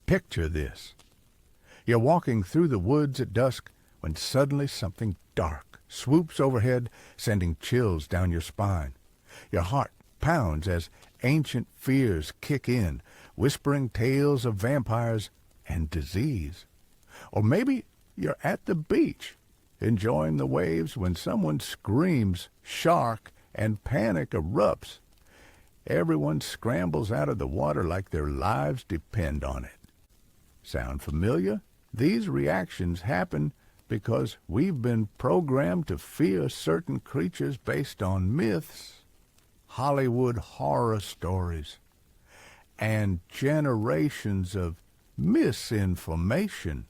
Picture this. You're walking through the woods at dusk when suddenly something dark swoops overhead, sending chills down your spine. Your heart pounds as ancient fears kick in, whispering tales of vampires and disease. Or maybe you're at the beach, enjoying the waves when someone screams shark and panic erupts. Everyone scrambles out of the water like their lives depend on it. Sound familiar? These reactions happen because we've been programmed to fear certain creatures based on myths, Hollywood horror stories, and generations of misinformation.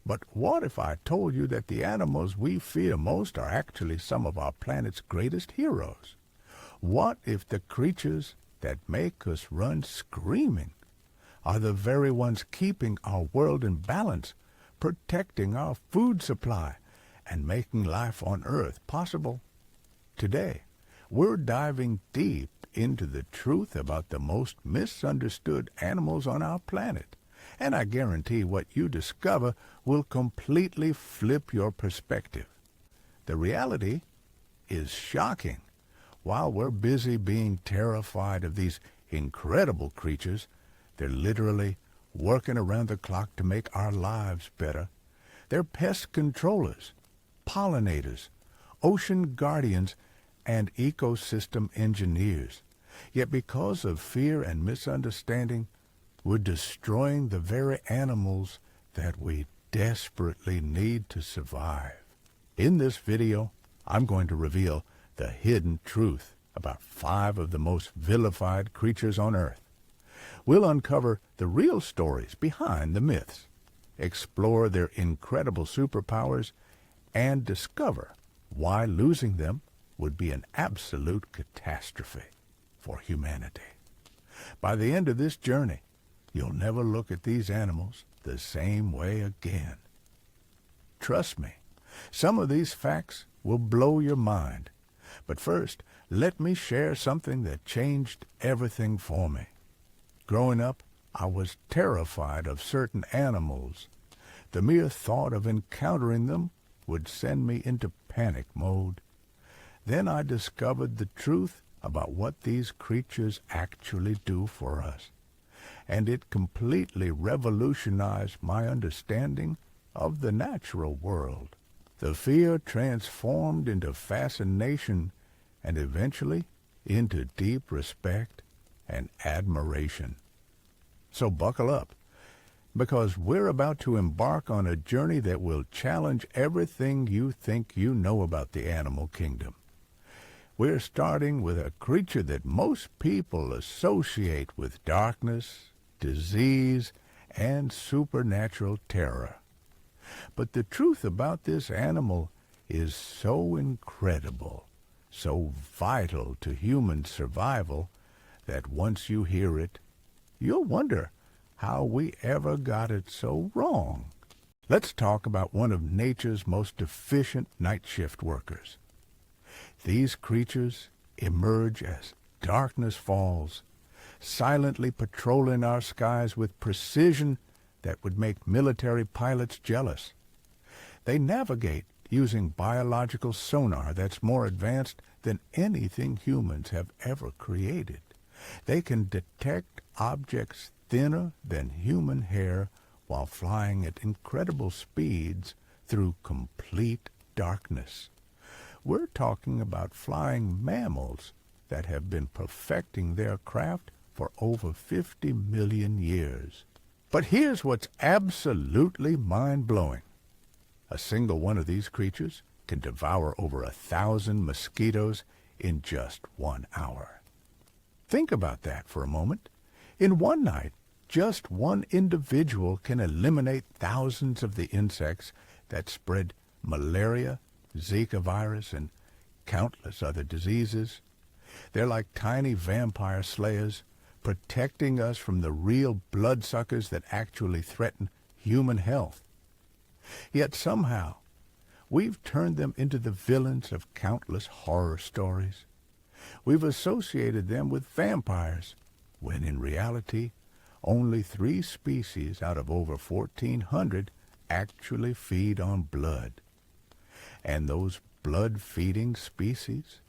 But what if I told you that the animals we fear most are actually some of our planet's greatest heroes? What if the creatures that make us run screaming are the very ones keeping our world in balance, protecting our food supply, and making life on Earth possible? Today, we're diving deep into the truth about the most misunderstood animals on our planet. And I guarantee what you discover will completely flip your perspective. The reality is shocking. While we're busy being terrified of these incredible creatures, they're literally working around the clock to make our lives better. They're pest controllers, pollinators, ocean guardians, and ecosystem engineers. Yet because of fear and misunderstanding, we're destroying the very animals that we desperately need to survive. In this video, I'm going to reveal the hidden truth about 5 of the most vilified creatures on Earth. We'll uncover the real stories behind the myths, explore their incredible superpowers, and discover why losing them would be an absolute catastrophe for humanity. By the end of this journey, you'll never look at these animals the same way again. Trust me, some of these facts will blow your mind. But first, let me share something that changed everything for me. Growing up, I was terrified of certain animals. The mere thought of encountering them would send me into panic mode. Then I discovered the truth about what these creatures actually do for us, and it completely revolutionized my understanding of the natural world. The fear transformed into fascination and eventually into deep respect and admiration. So buckle up, because we're about to embark on a journey that will challenge everything you think you know about the animal kingdom. We're starting with a creature that most people associate with darkness, disease, and supernatural terror. But the truth about this animal is so incredible, so vital to human survival, that once you hear it, you'll wonder how we ever got it so wrong. Let's talk about one of nature's most efficient night shift workers. These creatures emerge as darkness falls, silently patrolling our skies with precision that would make military pilots jealous. They navigate using biological sonar that's more advanced than anything humans have ever created. They can detect objects thinner than human hair while flying at incredible speeds through complete darkness. We're talking about flying mammals that have been perfecting their craft for over 50 million years. But here's what's absolutely mind-blowing. A single one of these creatures can devour over 1,000 mosquitoes in just 1 hour. Think about that for a moment. In one night, just one individual can eliminate thousands of the insects that spread malaria, Zika virus, and countless other diseases. They're like tiny vampire slayers, protecting us from the real bloodsuckers that actually threaten human health. Yet somehow, we've turned them into the villains of countless horror stories. We've associated them with vampires, when in reality, Only 3 species out of over 1,400 actually feed on blood. And those blood-feeding species,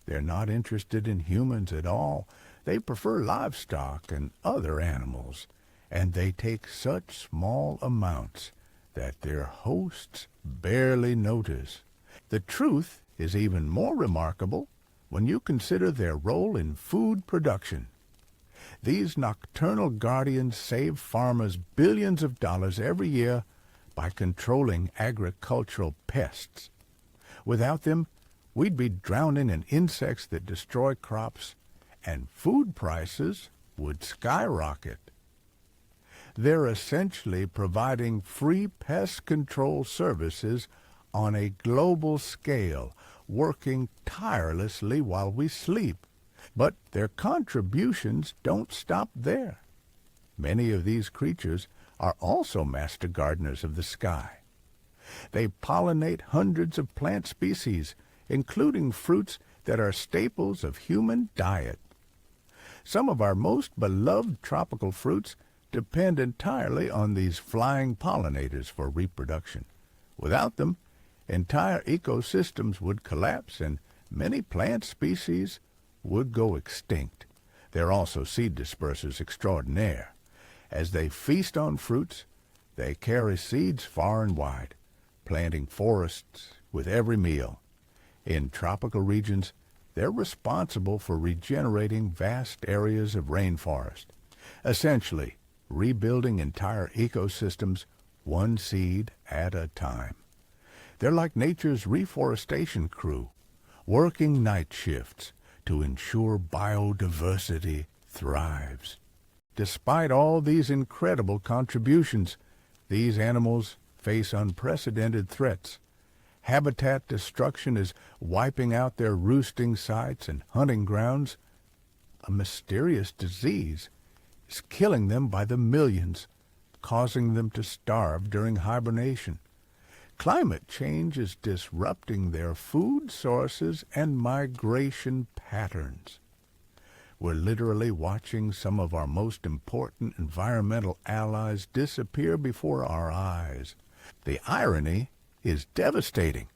they're not interested in humans at all. They prefer livestock and other animals, and they take such small amounts that their hosts barely notice. The truth is even more remarkable when you consider their role in food production. These nocturnal guardians save farmers billions of dollars every year by controlling agricultural pests. Without them, we'd be drowning in insects that destroy crops, and food prices would skyrocket. They're essentially providing free pest control services on a global scale, working tirelessly while we sleep. But their contributions don't stop there. Many of these creatures are also master gardeners of the sky. They pollinate hundreds of plant species, including fruits that are staples of human diet. Some of our most beloved tropical fruits depend entirely on these flying pollinators for reproduction. Without them, entire ecosystems would collapse and many plant species would go extinct. They're also seed dispersers extraordinaire. As they feast on fruits, they carry seeds far and wide, planting forests with every meal. In tropical regions, they're responsible for regenerating vast areas of rainforest, essentially rebuilding entire ecosystems one seed at a time. They're like nature's reforestation crew, working night shifts to ensure biodiversity thrives. Despite all these incredible contributions, these animals face unprecedented threats. Habitat destruction is wiping out their roosting sites and hunting grounds. A mysterious disease is killing them by the millions, causing them to starve during hibernation. Climate change is disrupting their food sources and migration patterns. We're literally watching some of our most important environmental allies disappear before our eyes. The irony is devastating.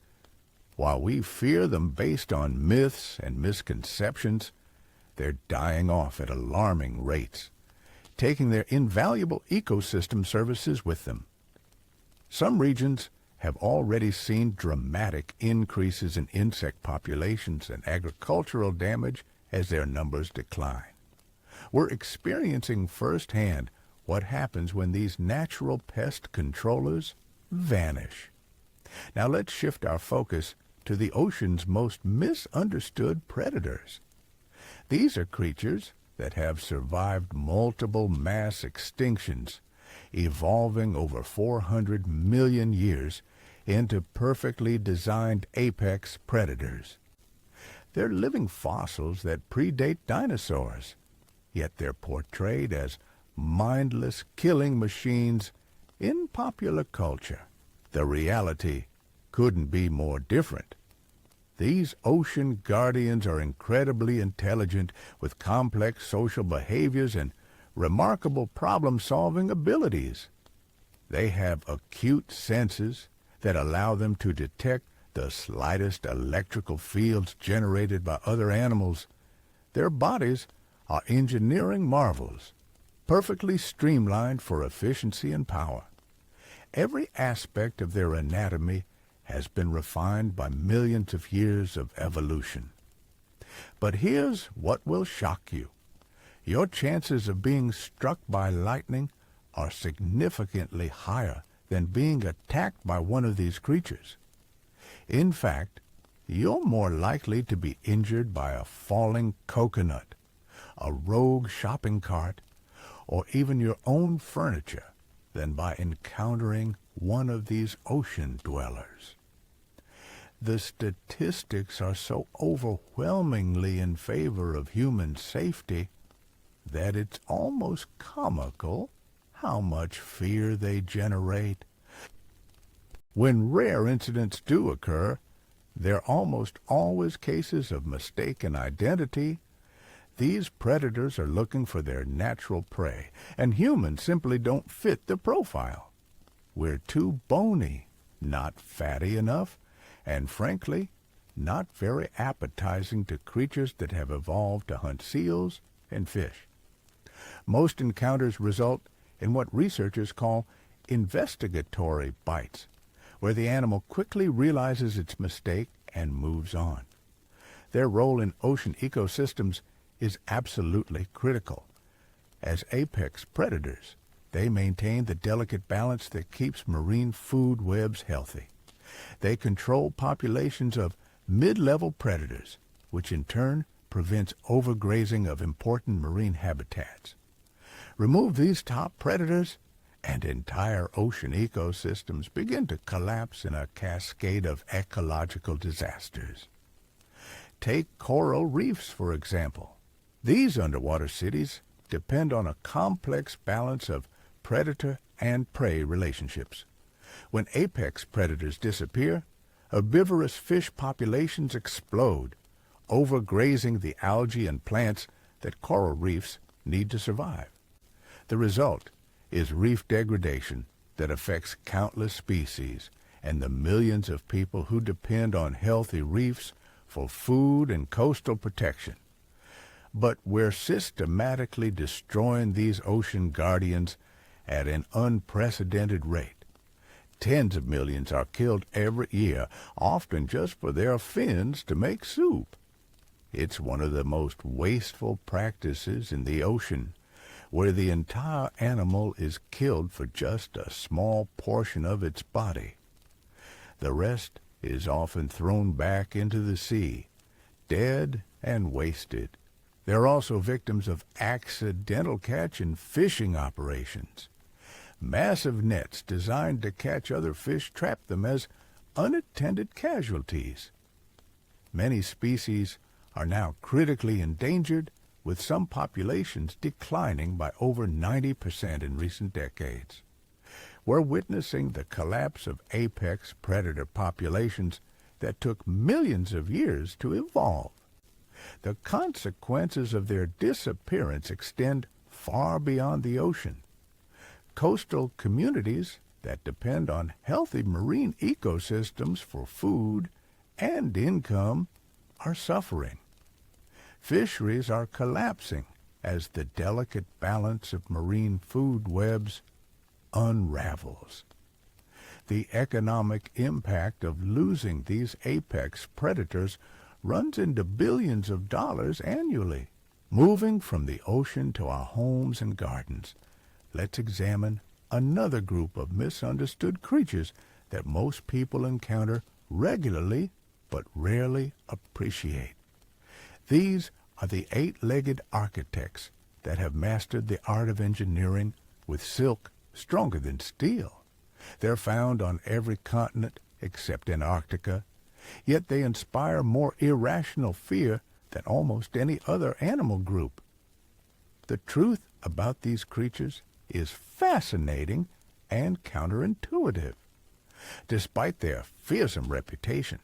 While we fear them based on myths and misconceptions, they're dying off at alarming rates, taking their invaluable ecosystem services with them. Some regions have already seen dramatic increases in insect populations and agricultural damage as their numbers decline. We're experiencing firsthand what happens when these natural pest controllers vanish. Now let's shift our focus to the ocean's most misunderstood predators. These are creatures that have survived multiple mass extinctions, evolving over 400 million years into perfectly designed apex predators. They're living fossils that predate dinosaurs, yet they're portrayed as mindless killing machines in popular culture. The reality couldn't be more different. These ocean guardians are incredibly intelligent with complex social behaviors and remarkable problem-solving abilities. They have acute senses that allow them to detect the slightest electrical fields generated by other animals. Their bodies are engineering marvels, perfectly streamlined for efficiency and power. Every aspect of their anatomy has been refined by millions of years of evolution. But here's what will shock you. Your chances of being struck by lightning are significantly higher than being attacked by one of these creatures. In fact, you're more likely to be injured by a falling coconut, a rogue shopping cart, or even your own furniture than by encountering one of these ocean dwellers. The statistics are so overwhelmingly in favor of human safety that it's almost comical how much fear they generate. When rare incidents do occur, they're almost always cases of mistaken identity. these predators are looking for their natural prey, and humans simply don't fit the profile. We're too bony, not fatty enough, and frankly, not very appetizing to creatures that have evolved to hunt seals and fish. Most encounters result in what researchers call investigatory bites, where the animal quickly realizes its mistake and moves on. Their role in ocean ecosystems is absolutely critical. As apex predators, they maintain the delicate balance that keeps marine food webs healthy. They control populations of mid-level predators, which in turn prevents overgrazing of important marine habitats. Remove these top predators, and entire ocean ecosystems begin to collapse in a cascade of ecological disasters. Take coral reefs, for example. These underwater cities depend on a complex balance of predator and prey relationships. When apex predators disappear, herbivorous fish populations explode, overgrazing the algae and plants that coral reefs need to survive. The result is reef degradation that affects countless species and the millions of people who depend on healthy reefs for food and coastal protection. But we're systematically destroying these ocean guardians at an unprecedented rate. Tens of millions are killed every year, often just for their fins to make soup. It's one of the most wasteful practices in the ocean, where the entire animal is killed for just a small portion of its body. The rest is often thrown back into the sea, dead and wasted. They're also victims of accidental catch and fishing operations. Massive nets designed to catch other fish trap them as unattended casualties. Many species are now critically endangered, with some populations declining by over 90% in recent decades. We're witnessing the collapse of apex predator populations that took millions of years to evolve. The consequences of their disappearance extend far beyond the ocean. Coastal communities that depend on healthy marine ecosystems for food and income are suffering. Fisheries are collapsing as the delicate balance of marine food webs unravels. The economic impact of losing these apex predators runs into billions of dollars annually. Moving from the ocean to our homes and gardens, let's examine another group of misunderstood creatures that most people encounter regularly but rarely appreciate. These are the eight-legged architects that have mastered the art of engineering with silk stronger than steel. They're found on every continent except Antarctica, yet they inspire more irrational fear than almost any other animal group. The truth about these creatures is fascinating and counterintuitive. Despite their fearsome reputation,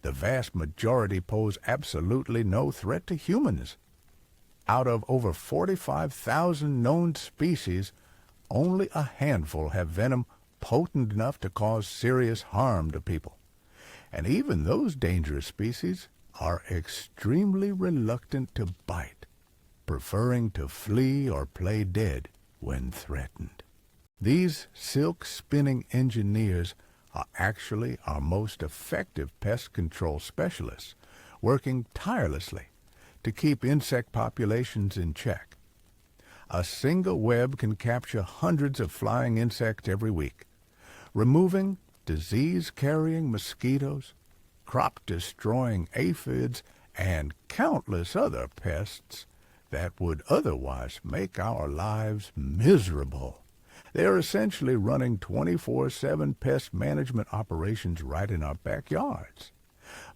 the vast majority pose absolutely no threat to humans. Out of over 45,000 known species, only a handful have venom potent enough to cause serious harm to people. And even those dangerous species are extremely reluctant to bite, preferring to flee or play dead when threatened. These silk-spinning engineers are actually our most effective pest control specialists, working tirelessly to keep insect populations in check. A single web can capture hundreds of flying insects every week, removing disease-carrying mosquitoes, crop-destroying aphids, and countless other pests that would otherwise make our lives miserable. They're essentially running 24/7 pest management operations right in our backyards.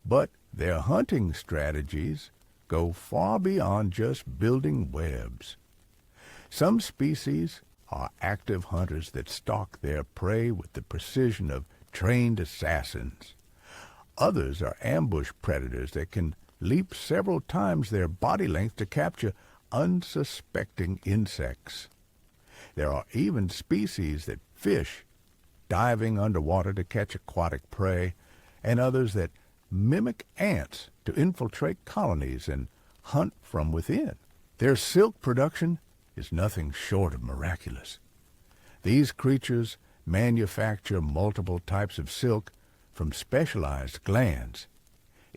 But their hunting strategies go far beyond just building webs. Some species are active hunters that stalk their prey with the precision of trained assassins. Others are ambush predators that can leap several times their body length to capture unsuspecting insects. There are even species that fish, diving underwater to catch aquatic prey, and others that mimic ants to infiltrate colonies and hunt from within. Their silk production is nothing short of miraculous. These creatures manufacture multiple types of silk from specialized glands,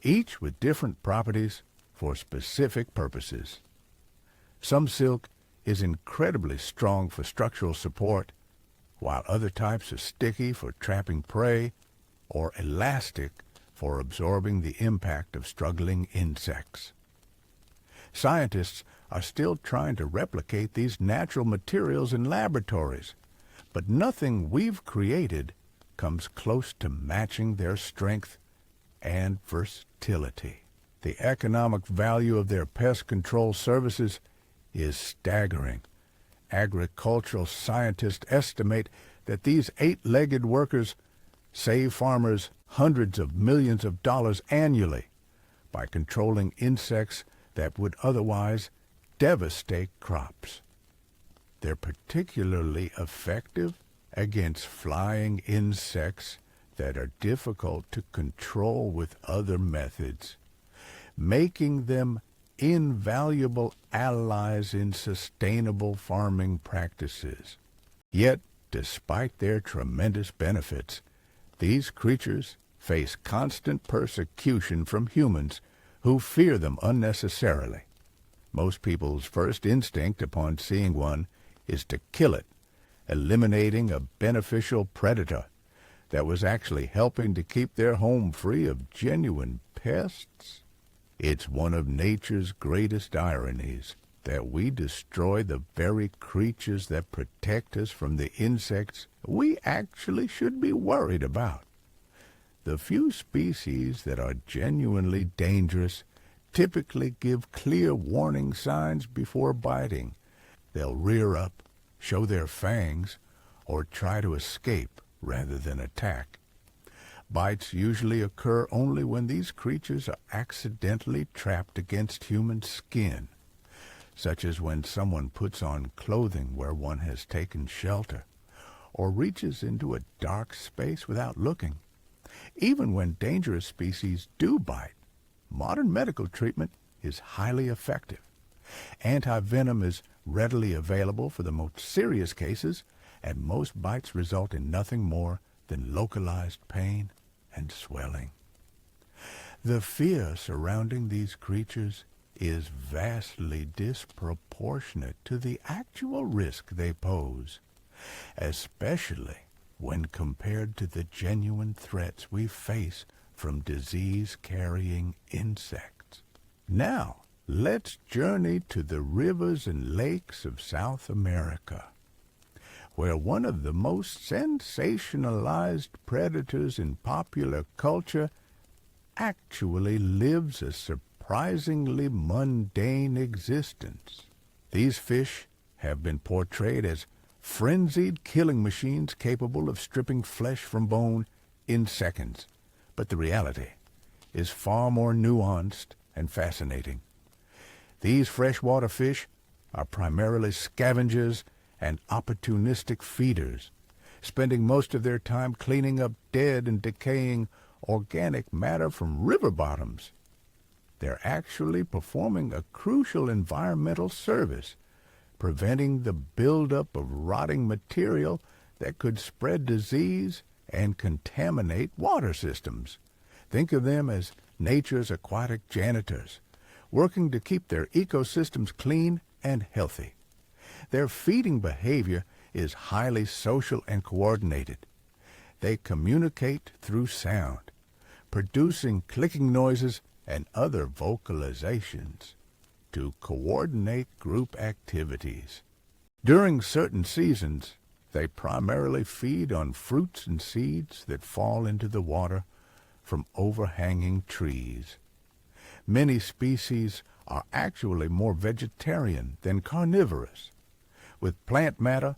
each with different properties for specific purposes. Some silk is incredibly strong for structural support, while other types are sticky for trapping prey or elastic for absorbing the impact of struggling insects. Scientists are still trying to replicate these natural materials in laboratories, but nothing we've created comes close to matching their strength and versatility. The economic value of their pest control services is staggering. Agricultural scientists estimate that these eight-legged workers save farmers hundreds of millions of dollars annually by controlling insects that would otherwise devastate crops. They're particularly effective against flying insects that are difficult to control with other methods, making them invaluable allies in sustainable farming practices. Yet, despite their tremendous benefits, these creatures face constant persecution from humans who fear them unnecessarily. Most people's first instinct upon seeing one is to kill it, eliminating a beneficial predator that was actually helping to keep their home free of genuine pests. It's one of nature's greatest ironies that we destroy the very creatures that protect us from the insects we actually should be worried about. The few species that are genuinely dangerous typically give clear warning signs before biting. They'll rear up, show their fangs, or try to escape rather than attack. Bites usually occur only when these creatures are accidentally trapped against human skin, such as when someone puts on clothing where one has taken shelter, or reaches into a dark space without looking. Even when dangerous species do bite, modern medical treatment is highly effective. Antivenom is readily available for the most serious cases, and most bites result in nothing more than localized pain and swelling. The fear surrounding these creatures is vastly disproportionate to the actual risk they pose, especially when compared to the genuine threats we face from disease-carrying insects. Now, let's journey to the rivers and lakes of South America, where one of the most sensationalized predators in popular culture actually lives a surprisingly mundane existence. These fish have been portrayed as frenzied killing machines capable of stripping flesh from bone in seconds. But the reality is far more nuanced and fascinating. These freshwater fish are primarily scavengers and opportunistic feeders, spending most of their time cleaning up dead and decaying organic matter from river bottoms. They're actually performing a crucial environmental service, preventing the buildup of rotting material that could spread disease and contaminate water systems. Think of them as nature's aquatic janitors, working to keep their ecosystems clean and healthy. Their feeding behavior is highly social and coordinated. They communicate through sound, producing clicking noises and other vocalizations to coordinate group activities. During certain seasons, they primarily feed on fruits and seeds that fall into the water from overhanging trees. Many species are actually more vegetarian than carnivorous, with plant matter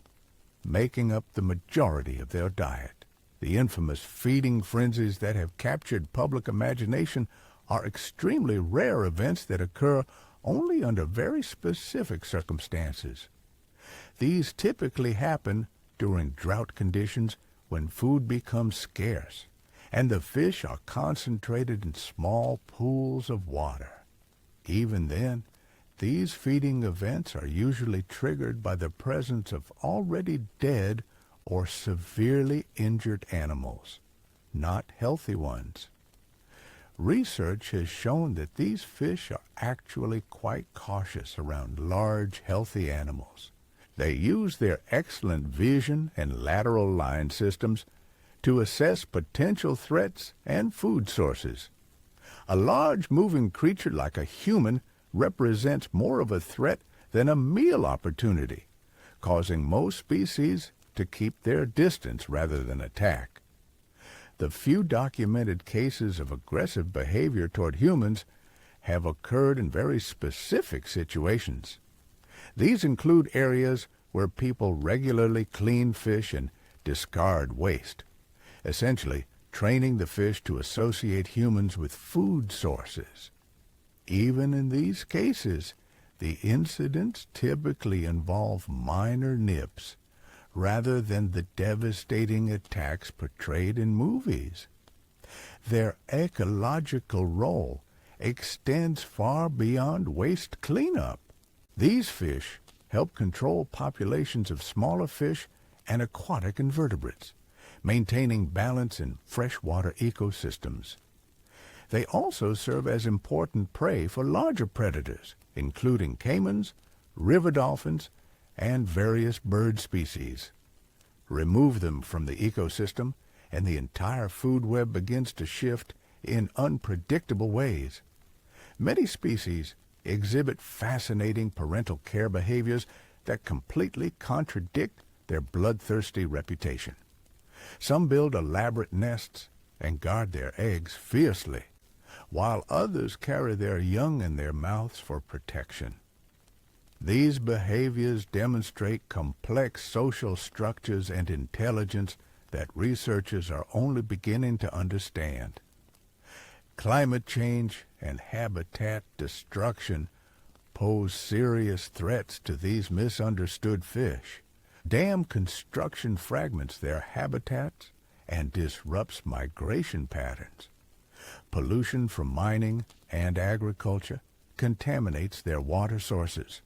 making up the majority of their diet. The infamous feeding frenzies that have captured public imagination are extremely rare events that occur only under very specific circumstances. These typically happen during drought conditions when food becomes scarce and the fish are concentrated in small pools of water. Even then, these feeding events are usually triggered by the presence of already dead or severely injured animals, not healthy ones. Research has shown that these fish are actually quite cautious around large, healthy animals. They use their excellent vision and lateral line systems to assess potential threats and food sources. A large moving creature like a human represents more of a threat than a meal opportunity, causing most species to keep their distance rather than attack. The few documented cases of aggressive behavior toward humans have occurred in very specific situations. These include areas where people regularly clean fish and discard waste, essentially training the fish to associate humans with food sources. Even in these cases, the incidents typically involve minor nips rather than the devastating attacks portrayed in movies. Their ecological role extends far beyond waste cleanup. These fish help control populations of smaller fish and aquatic invertebrates, maintaining balance in freshwater ecosystems. They also serve as important prey for larger predators, including caimans, river dolphins, and various bird species. Remove them from the ecosystem, and the entire food web begins to shift in unpredictable ways. Many species exhibit fascinating parental care behaviors that completely contradict their bloodthirsty reputation. Some build elaborate nests and guard their eggs fiercely, while others carry their young in their mouths for protection. These behaviors demonstrate complex social structures and intelligence that researchers are only beginning to understand. Climate change and habitat destruction pose serious threats to these misunderstood fish. Dam construction fragments their habitats and disrupts migration patterns. Pollution from mining and agriculture contaminates their water sources.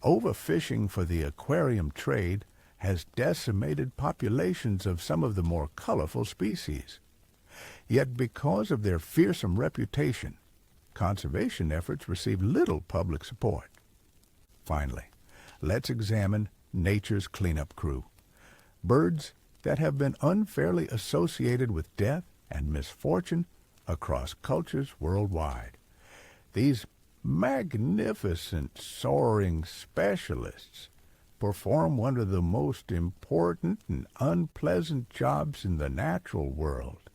Overfishing for the aquarium trade has decimated populations of some of the more colorful species. Yet because of their fearsome reputation, conservation efforts receive little public support. Finally, let's examine nature's cleanup crew, birds that have been unfairly associated with death and misfortune across cultures worldwide. These magnificent soaring specialists perform one of the most important and unpleasant jobs in the natural world.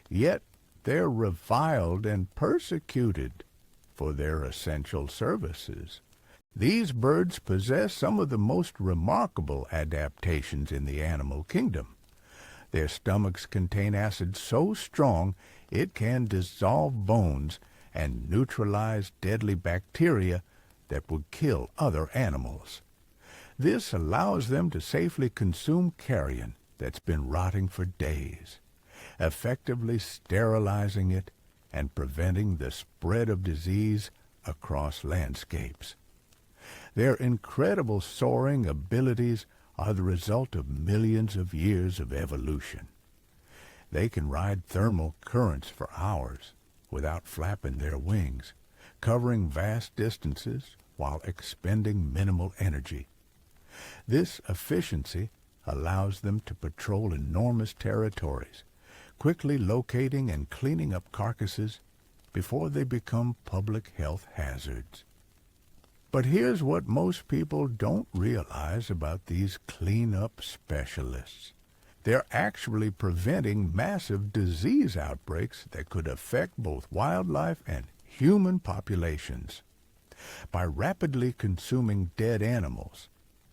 Yet they're reviled and persecuted for their essential services. These birds possess some of the most remarkable adaptations in the animal kingdom. Their stomachs contain acid so strong it can dissolve bones and neutralize deadly bacteria that would kill other animals. This allows them to safely consume carrion that's been rotting for days, effectively sterilizing it and preventing the spread of disease across landscapes. Their incredible soaring abilities are the result of millions of years of evolution. They can ride thermal currents for hours without flapping their wings, covering vast distances while expending minimal energy. This efficiency allows them to patrol enormous territories, quickly locating and cleaning up carcasses before they become public health hazards. But here's what most people don't realize about these cleanup specialists. They're actually preventing massive disease outbreaks that could affect both wildlife and human populations. By rapidly consuming dead animals,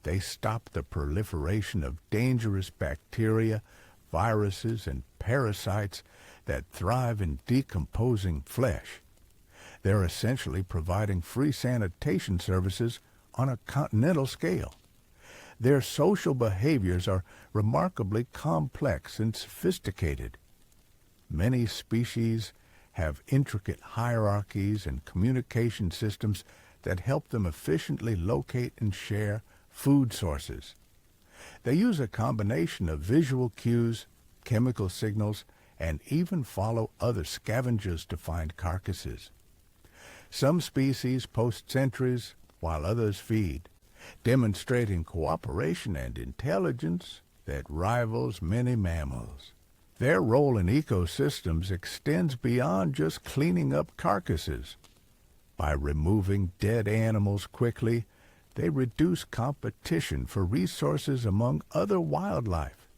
they stop the proliferation of dangerous bacteria, viruses, and parasites that thrive in decomposing flesh. They're essentially providing free sanitation services on a continental scale. Their social behaviors are remarkably complex and sophisticated. Many species have intricate hierarchies and communication systems that help them efficiently locate and share food sources. They use a combination of visual cues, chemical signals, and even follow other scavengers to find carcasses. Some species post sentries while others feed, demonstrating cooperation and intelligence that rivals many mammals. Their role in ecosystems extends beyond just cleaning up carcasses. By removing dead animals quickly, they reduce competition for resources among other wildlife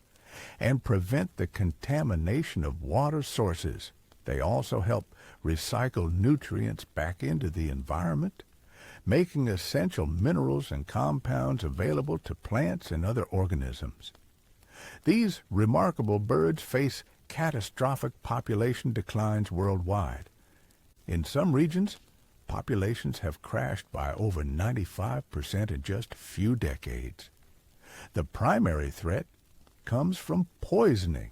and prevent the contamination of water sources. They also help recycle nutrients back into the environment, making essential minerals and compounds available to plants and other organisms. These remarkable birds face catastrophic population declines worldwide. In some regions, populations have crashed by over 95% in just a few decades. The primary threat comes from poisoning,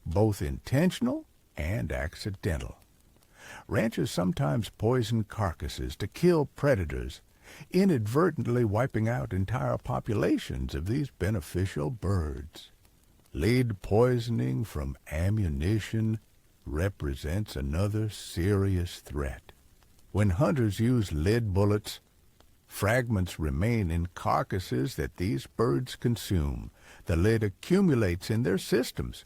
both intentional and accidental. Ranchers sometimes poison carcasses to kill predators, inadvertently wiping out entire populations of these beneficial birds. Lead poisoning from ammunition represents another serious threat. When hunters use lead bullets, fragments remain in carcasses that these birds consume. The lead accumulates in their systems,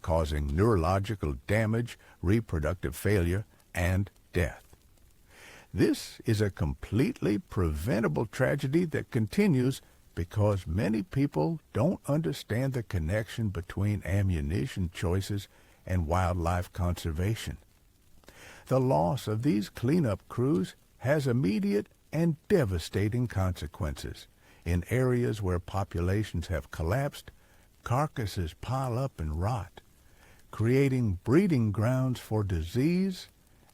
causing neurological damage, reproductive failure, and death. This is a completely preventable tragedy that continues because many people don't understand the connection between ammunition choices and wildlife conservation. The loss of these cleanup crews has immediate and devastating consequences. In areas where populations have collapsed, carcasses pile up and rot, creating breeding grounds for disease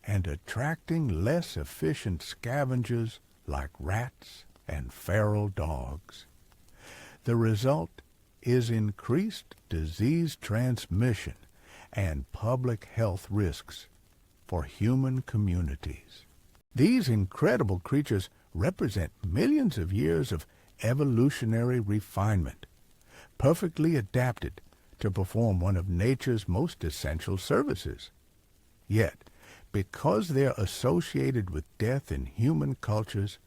and attracting less efficient scavengers like rats and feral dogs. The result is increased disease transmission and public health risks for human communities. These incredible creatures represent millions of years of evolutionary refinement, perfectly adapted to perform one of nature's most essential services. Yet, because they're associated with death in human cultures,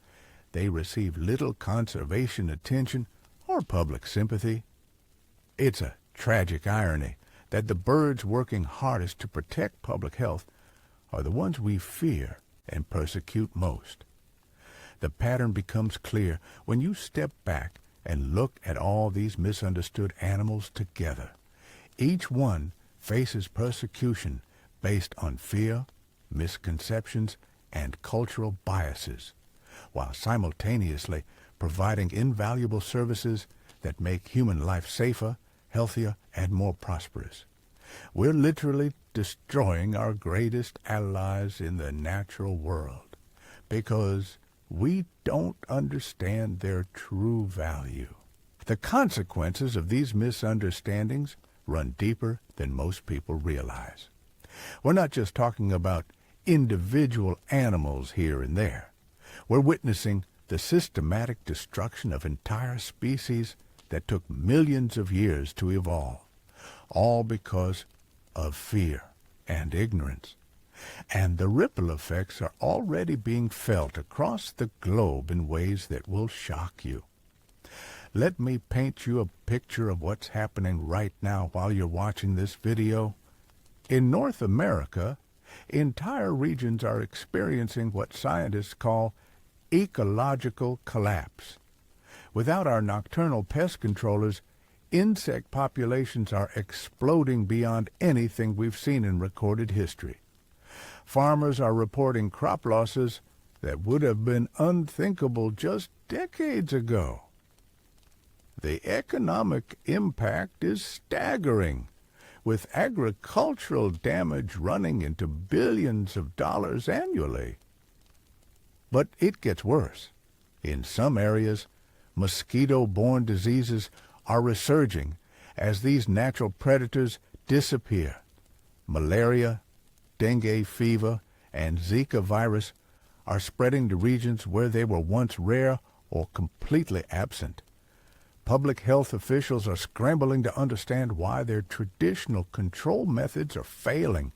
they receive little conservation attention or public sympathy. It's a tragic irony that the birds working hardest to protect public health are the ones we fear and persecute most. The pattern becomes clear when you step back and look at all these misunderstood animals together. Each one faces persecution based on fear, misconceptions, and cultural biases, while simultaneously providing invaluable services that make human life safer, healthier, and more prosperous. We're literally destroying our greatest allies in the natural world because we don't understand their true value. The consequences of these misunderstandings run deeper than most people realize. We're not just talking about individual animals here and there. We're witnessing the systematic destruction of entire species that took millions of years to evolve, all because of fear and ignorance. And the ripple effects are already being felt across the globe in ways that will shock you. Let me paint you a picture of what's happening right now while you're watching this video. In North America, entire regions are experiencing what scientists call ecological collapse. Without our nocturnal pest controllers, insect populations are exploding beyond anything we've seen in recorded history. Farmers are reporting crop losses that would have been unthinkable just decades ago. The economic impact is staggering, with agricultural damage running into billions of dollars annually. But it gets worse. In some areas, mosquito-borne diseases are resurging as these natural predators disappear. Malaria, dengue fever, and Zika virus are spreading to regions where they were once rare or completely absent. Public health officials are scrambling to understand why their traditional control methods are failing,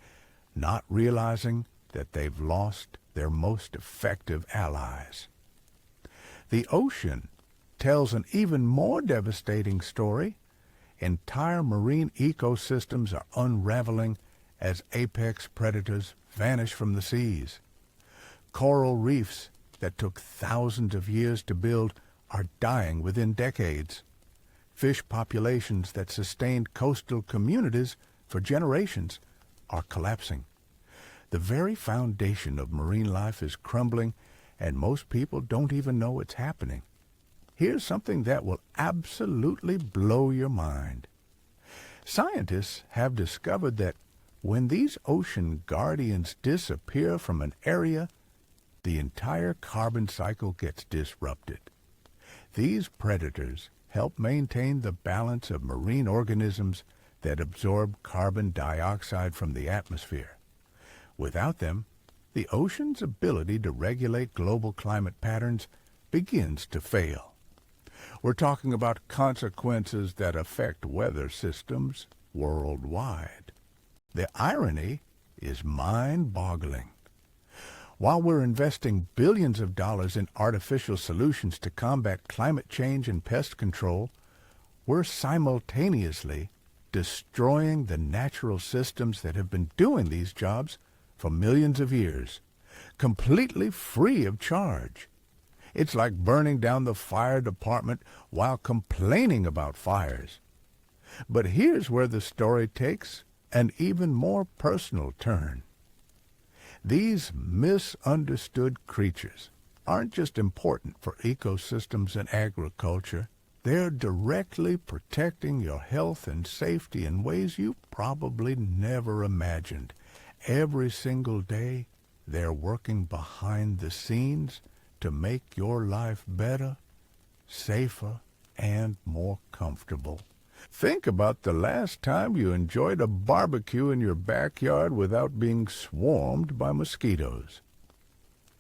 not realizing that they've lost their most effective allies. The ocean tells an even more devastating story. Entire marine ecosystems are unraveling as apex predators vanish from the seas. Coral reefs that took thousands of years to build are dying within decades. Fish populations that sustained coastal communities for generations are collapsing. The very foundation of marine life is crumbling, and most people don't even know it's happening. Here's something that will absolutely blow your mind. Scientists have discovered that when these ocean guardians disappear from an area, the entire carbon cycle gets disrupted. These predators help maintain the balance of marine organisms that absorb carbon dioxide from the atmosphere. Without them, the ocean's ability to regulate global climate patterns begins to fail. We're talking about consequences that affect weather systems worldwide. The irony is mind-boggling. While we're investing billions of dollars in artificial solutions to combat climate change and pest control, we're simultaneously destroying the natural systems that have been doing these jobs for millions of years, completely free of charge. It's like burning down the fire department while complaining about fires. But here's where the story takes an even more personal turn. These misunderstood creatures aren't just important for ecosystems and agriculture. They're directly protecting your health and safety in ways you probably never imagined. Every single day, they're working behind the scenes to make your life better, safer, and more comfortable. Think about the last time you enjoyed a barbecue in your backyard without being swarmed by mosquitoes.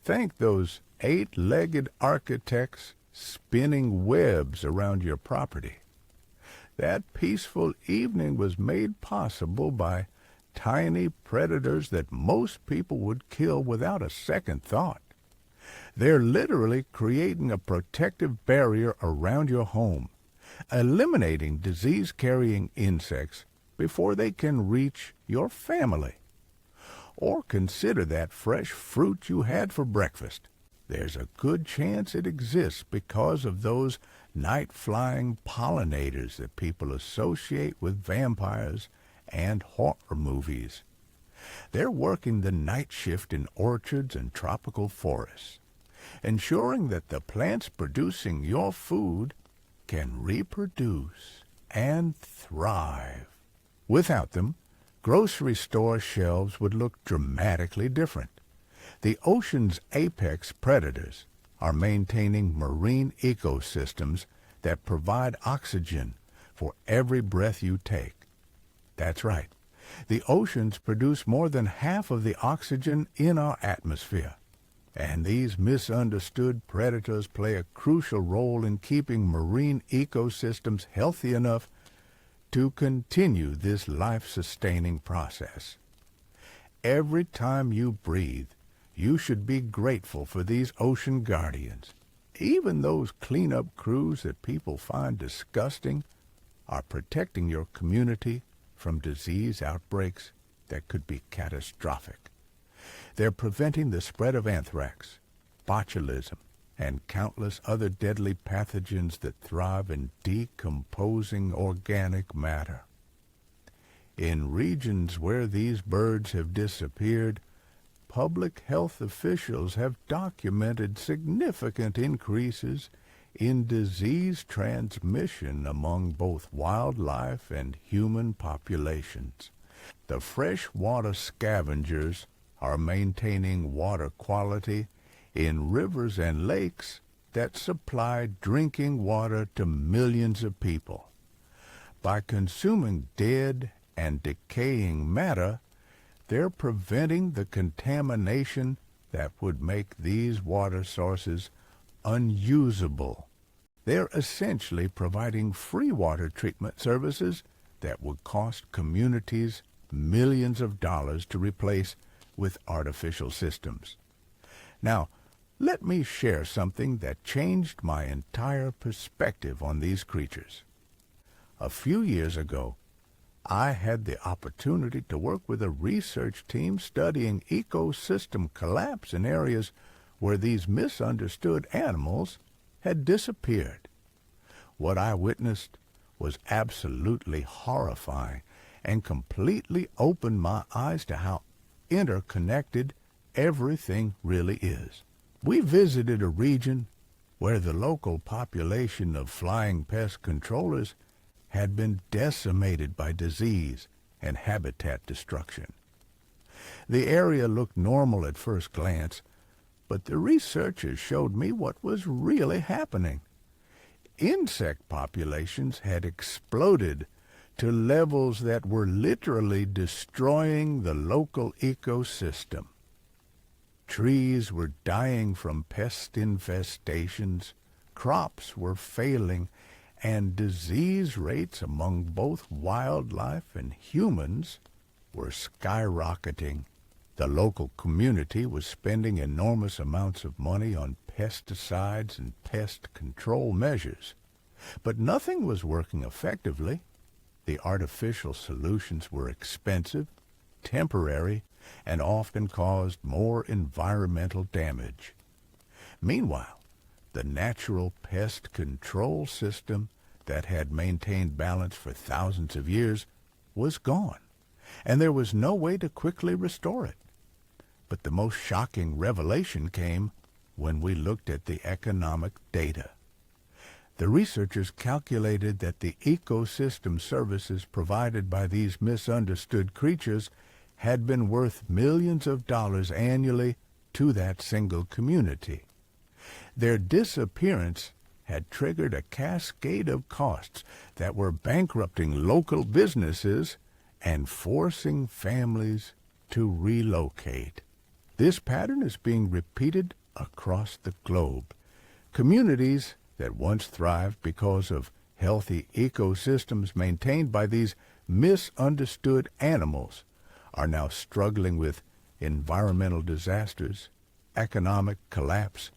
Thank those 8-legged architects spinning webs around your property. That peaceful evening was made possible by tiny predators that most people would kill without a second thought. They're literally creating a protective barrier around your home, eliminating disease-carrying insects before they can reach your family. Or consider that fresh fruit you had for breakfast. There's a good chance it exists because of those night-flying pollinators that people associate with vampires and horror movies. They're working the night shift in orchards and tropical forests, ensuring that the plants producing your food can reproduce and thrive. Without them, grocery store shelves would look dramatically different. The ocean's apex predators are maintaining marine ecosystems that provide oxygen for every breath you take. That's right. The oceans produce more than half of the oxygen in our atmosphere. And these misunderstood predators play a crucial role in keeping marine ecosystems healthy enough to continue this life-sustaining process. Every time you breathe, you should be grateful for these ocean guardians. Even those cleanup crews that people find disgusting are protecting your community from disease outbreaks that could be catastrophic. They're preventing the spread of anthrax, botulism, and countless other deadly pathogens that thrive in decomposing organic matter. In regions where these birds have disappeared, public health officials have documented significant increases in disease transmission among both wildlife and human populations. The freshwater scavengers are maintaining water quality in rivers and lakes that supply drinking water to millions of people. By consuming dead and decaying matter, they're preventing the contamination that would make these water sources unusable. They're essentially providing free water treatment services that would cost communities millions of dollars to replace with artificial systems. Now, let me share something that changed my entire perspective on these creatures. A few years ago, I had the opportunity to work with a research team studying ecosystem collapse in areas where these misunderstood animals had disappeared. What I witnessed was absolutely horrifying and completely opened my eyes to how interconnected everything really is. We visited a region where the local population of flying pest controllers had been decimated by disease and habitat destruction. The area looked normal at first glance, but the researchers showed me what was really happening. Insect populations had exploded to levels that were literally destroying the local ecosystem. Trees were dying from pest infestations, crops were failing, and disease rates among both wildlife and humans were skyrocketing. The local community was spending enormous amounts of money on pesticides and pest control measures, but nothing was working effectively. The artificial solutions were expensive, temporary, and often caused more environmental damage. Meanwhile, the natural pest control system that had maintained balance for thousands of years was gone, and there was no way to quickly restore it. But the most shocking revelation came when we looked at the economic data. The researchers calculated that the ecosystem services provided by these misunderstood creatures had been worth millions of dollars annually to that single community. Their disappearance had triggered a cascade of costs that were bankrupting local businesses and forcing families to relocate. This pattern is being repeated across the globe. Communities that once thrived because of healthy ecosystems maintained by these misunderstood animals are now struggling with environmental disasters, economic collapse,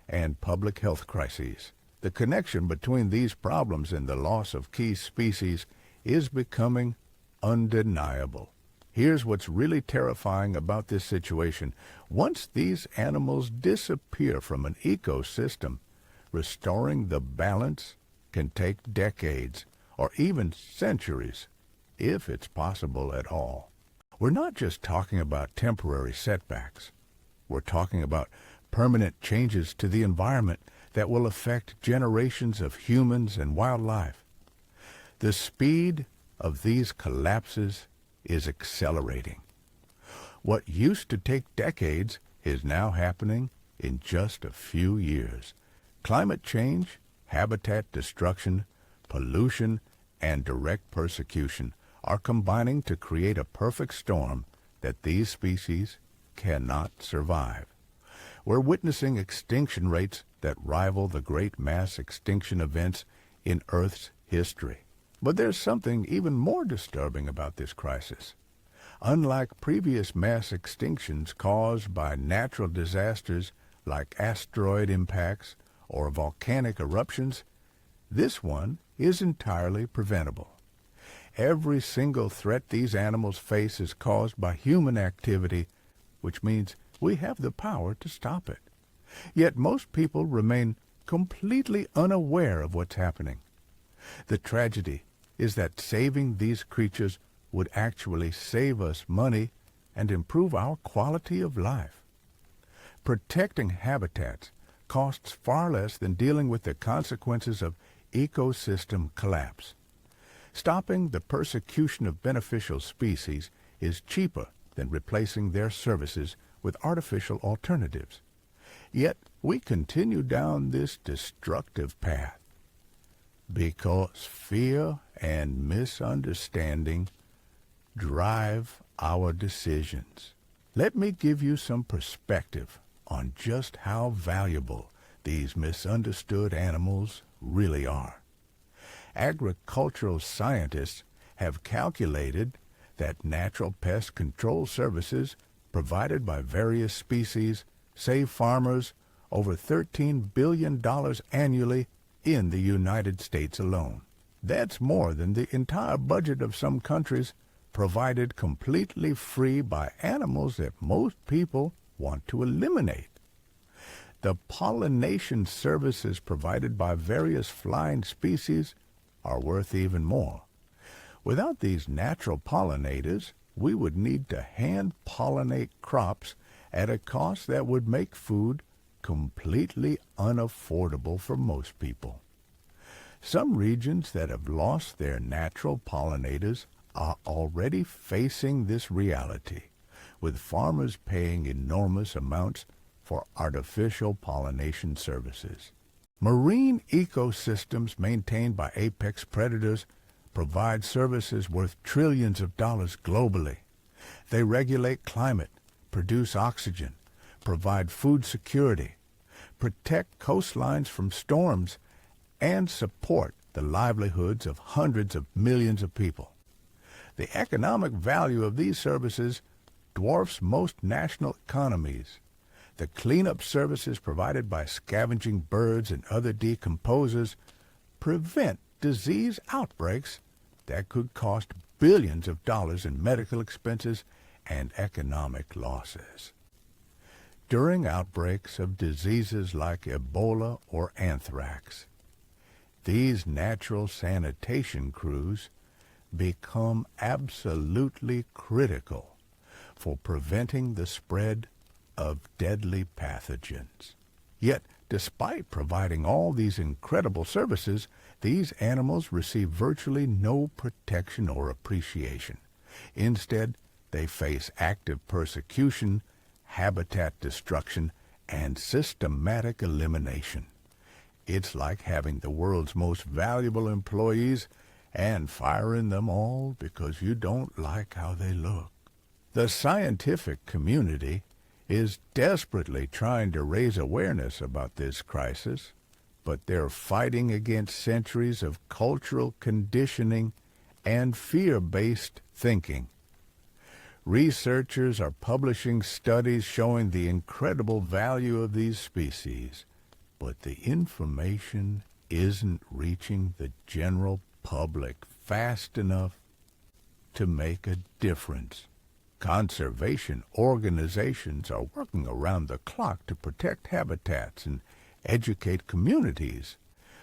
and public health crises. The connection between these problems and the loss of key species is becoming undeniable. Here's what's really terrifying about this situation. Once these animals disappear from an ecosystem, restoring the balance can take decades or even centuries, if it's possible at all. We're not just talking about temporary setbacks. We're talking about permanent changes to the environment that will affect generations of humans and wildlife. The speed of these collapses is accelerating. What used to take decades is now happening in just a few years. Climate change, habitat destruction, pollution, and direct persecution are combining to create a perfect storm that these species cannot survive. We're witnessing extinction rates that rival the great mass extinction events in Earth's history. But there's something even more disturbing about this crisis. Unlike previous mass extinctions caused by natural disasters like asteroid impacts or volcanic eruptions, this one is entirely preventable. Every single threat these animals face is caused by human activity, which means we have the power to stop it. Yet most people remain completely unaware of what's happening. The tragedy is that saving these creatures would actually save us money and improve our quality of life. Protecting habitats costs far less than dealing with the consequences of ecosystem collapse. Stopping the persecution of beneficial species is cheaper than replacing their services with artificial alternatives. Yet we continue down this destructive path because fear and misunderstanding drive our decisions. Let me give you some perspective on just how valuable these misunderstood animals really are. Agricultural scientists have calculated that natural pest control services provided by various species save farmers over $13 billion annually in the United States alone. That's more than the entire budget of some countries provided completely free by animals that most people want to eliminate. The pollination services provided by various flying species are worth even more. Without these natural pollinators, we would need to hand-pollinate crops at a cost that would make food completely unaffordable for most people. Some regions that have lost their natural pollinators are already facing this reality, with farmers paying enormous amounts for artificial pollination services. Marine ecosystems maintained by apex predators provide services worth trillions of dollars globally. They regulate climate, produce oxygen, provide food security, protect coastlines from storms, and support the livelihoods of hundreds of millions of people. The economic value of these services dwarfs most national economies. The cleanup services provided by scavenging birds and other decomposers prevent disease outbreaks that could cost billions of dollars in medical expenses and economic losses. During outbreaks of diseases like Ebola or anthrax, these natural sanitation crews become absolutely critical for preventing the spread of deadly pathogens. Yet, despite providing all these incredible services, these animals receive virtually no protection or appreciation. Instead, they face active persecution, habitat destruction, and systematic elimination. It's like having the world's most valuable employees and firing them all because you don't like how they look. The scientific community is desperately trying to raise awareness about this crisis, but they're fighting against centuries of cultural conditioning and fear-based thinking. Researchers are publishing studies showing the incredible value of these species, but the information isn't reaching the general public fast enough to make a difference. Conservation organizations are working around the clock to protect habitats and educate communities,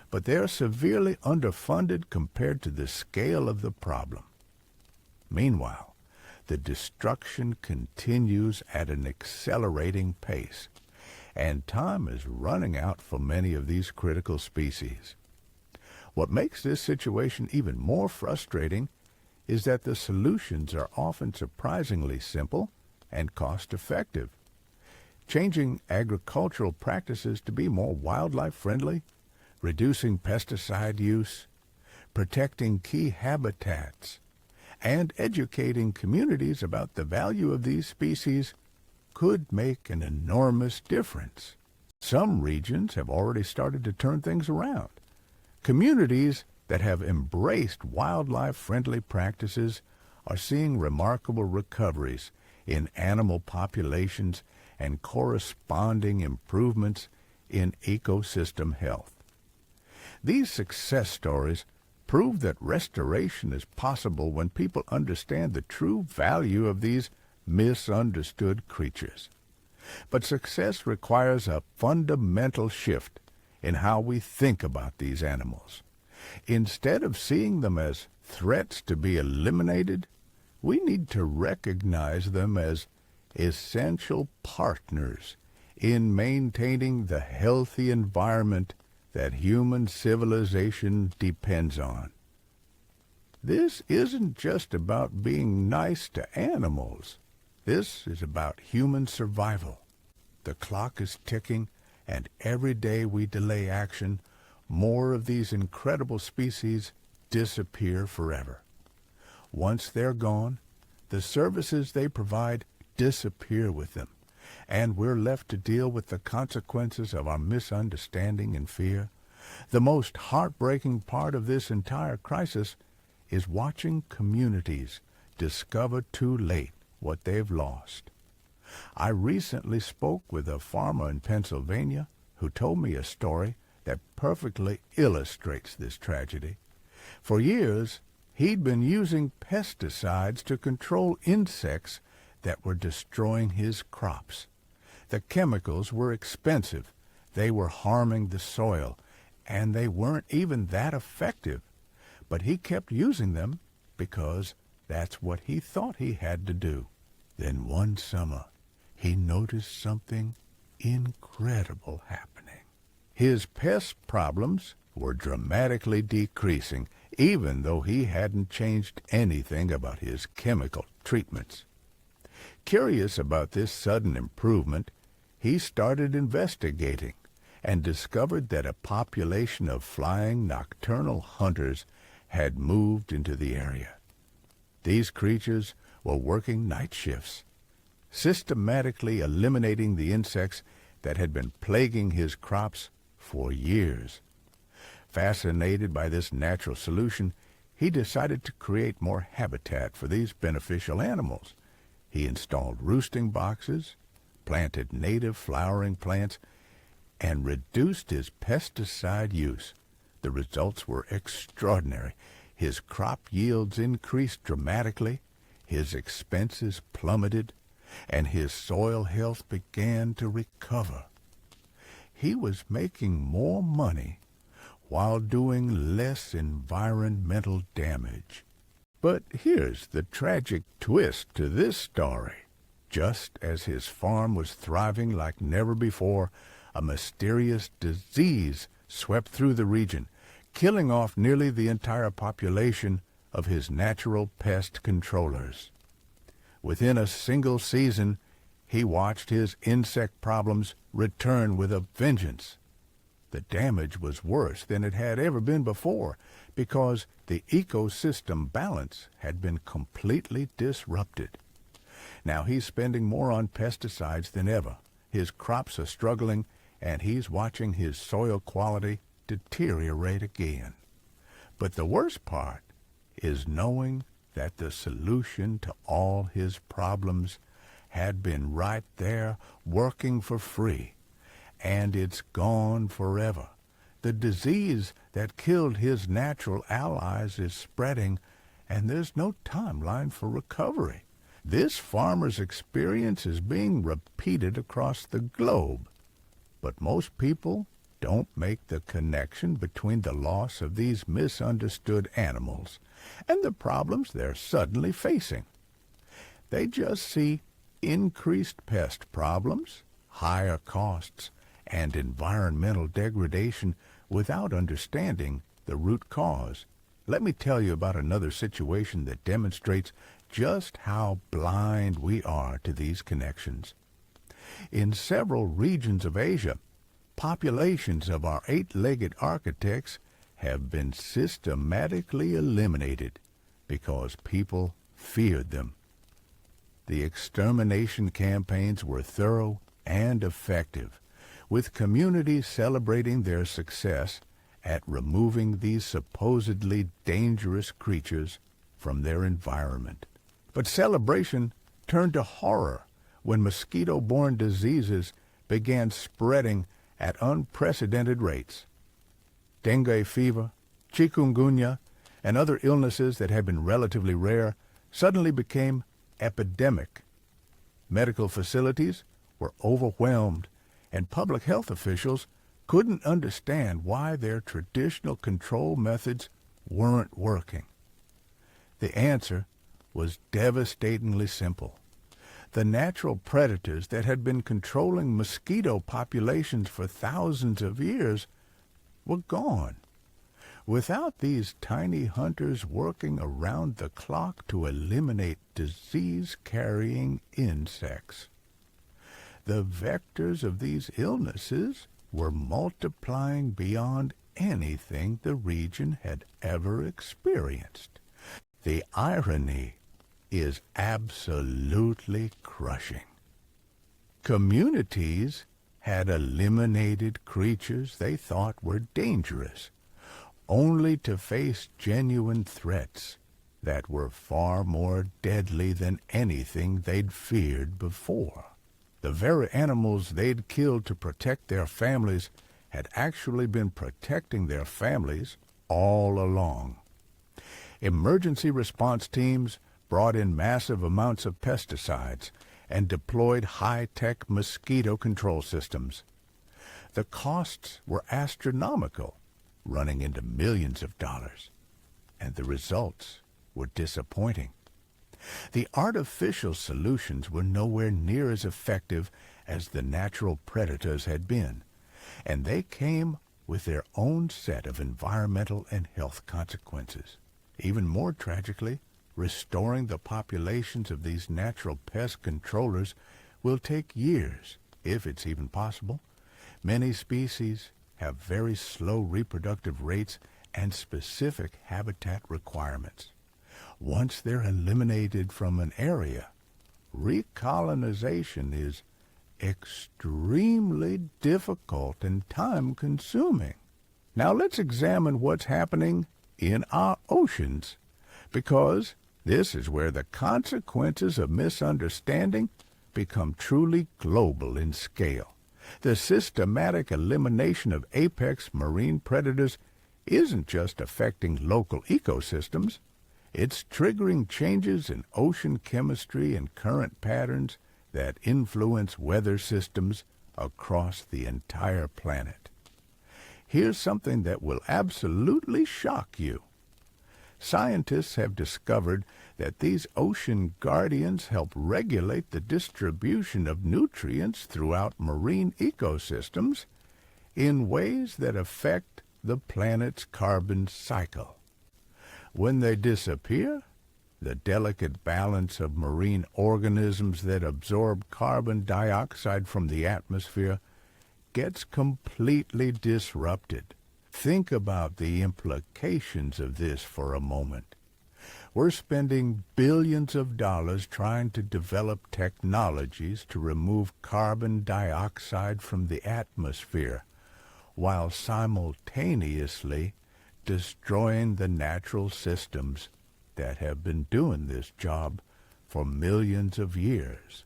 but they're severely underfunded compared to the scale of the problem. Meanwhile, the destruction continues at an accelerating pace, and time is running out for many of these critical species. What makes this situation even more frustrating is that the solutions are often surprisingly simple and cost-effective. Changing agricultural practices to be more wildlife-friendly, reducing pesticide use, protecting key habitats, and educating communities about the value of these species could make an enormous difference. Some regions have already started to turn things around. Communities that have embraced wildlife-friendly practices are seeing remarkable recoveries in animal populations and corresponding improvements in ecosystem health. These success stories prove that restoration is possible when people understand the true value of these misunderstood creatures. But success requires a fundamental shift in how we think about these animals. Instead of seeing them as threats to be eliminated, we need to recognize them as essential partners in maintaining the healthy environment that human civilization depends on. This isn't just about being nice to animals. This is about human survival. The clock is ticking, and every day we delay action, more of these incredible species disappear forever. Once they're gone, the services they provide disappear with them, and we're left to deal with the consequences of our misunderstanding and fear. The most heartbreaking part of this entire crisis is watching communities discover too late what they've lost. I recently spoke with a farmer in Pennsylvania who told me a story that perfectly illustrates this tragedy. For years, he'd been using pesticides to control insects that were destroying his crops. The chemicals were expensive, they were harming the soil, and they weren't even that effective. But he kept using them because that's what he thought he had to do. Then one summer, he noticed something incredible happening. His pest problems were dramatically decreasing, even though he hadn't changed anything about his chemical treatments. Curious about this sudden improvement, he started investigating and discovered that a population of flying nocturnal hunters had moved into the area. These creatures were working night shifts, systematically eliminating the insects that had been plaguing his crops for years. Fascinated by this natural solution, he decided to create more habitat for these beneficial animals. He installed roosting boxes, planted native flowering plants, and reduced his pesticide use. The results were extraordinary. His crop yields increased dramatically, his expenses plummeted, and his soil health began to recover. He was making more money while doing less environmental damage. But here's the tragic twist to this story. Just as his farm was thriving like never before, a mysterious disease swept through the region, killing off nearly the entire population of his natural pest controllers. Within a single season, he watched his insect problems return with a vengeance. The damage was worse than it had ever been before because the ecosystem balance had been completely disrupted. Now he's spending more on pesticides than ever. His crops are struggling, and he's watching his soil quality deteriorate again. But the worst part is knowing that the solution to all his problems had been right there working for free, and it's gone forever. The disease that killed his natural allies is spreading, and there's no timeline for recovery. This farmer's experience is being repeated across the globe, but most people don't make the connection between the loss of these misunderstood animals and the problems they're suddenly facing. They just see increased pest problems, higher costs, and environmental degradation without understanding the root cause. Let me tell you about another situation that demonstrates just how blind we are to these connections. In several regions of Asia, populations of our eight-legged architects have been systematically eliminated because people feared them. The extermination campaigns were thorough and effective, with communities celebrating their success at removing these supposedly dangerous creatures from their environment. But celebration turned to horror when mosquito-borne diseases began spreading at unprecedented rates. Dengue fever, chikungunya, and other illnesses that had been relatively rare suddenly became epidemic. Medical facilities were overwhelmed, and public health officials couldn't understand why their traditional control methods weren't working. The answer was devastatingly simple. The natural predators that had been controlling mosquito populations for thousands of years were gone. Without these tiny hunters working around the clock to eliminate disease-carrying insects, the vectors of these illnesses were multiplying beyond anything the region had ever experienced. The irony is absolutely crushing. Communities had eliminated creatures they thought were dangerous, only to face genuine threats that were far more deadly than anything they'd feared before. The very animals they'd killed to protect their families had actually been protecting their families all along. Emergency response teams brought in massive amounts of pesticides and deployed high-tech mosquito control systems. The costs were astronomical, running into millions of dollars, and the results were disappointing. The artificial solutions were nowhere near as effective as the natural predators had been, and they came with their own set of environmental and health consequences. Even more tragically, restoring the populations of these natural pest controllers will take years, if it's even possible. Many species have very slow reproductive rates and specific habitat requirements. Once they're eliminated from an area, recolonization is extremely difficult and time-consuming. Now let's examine what's happening in our oceans, because this is where the consequences of misunderstanding become truly global in scale. The systematic elimination of apex marine predators isn't just affecting local ecosystems. It's triggering changes in ocean chemistry and current patterns that influence weather systems across the entire planet. Here's something that will absolutely shock you. Scientists have discovered that these ocean guardians help regulate the distribution of nutrients throughout marine ecosystems in ways that affect the planet's carbon cycle. When they disappear, the delicate balance of marine organisms that absorb carbon dioxide from the atmosphere gets completely disrupted. Think about the implications of this for a moment. We're spending billions of dollars trying to develop technologies to remove carbon dioxide from the atmosphere, while simultaneously destroying the natural systems that have been doing this job for millions of years.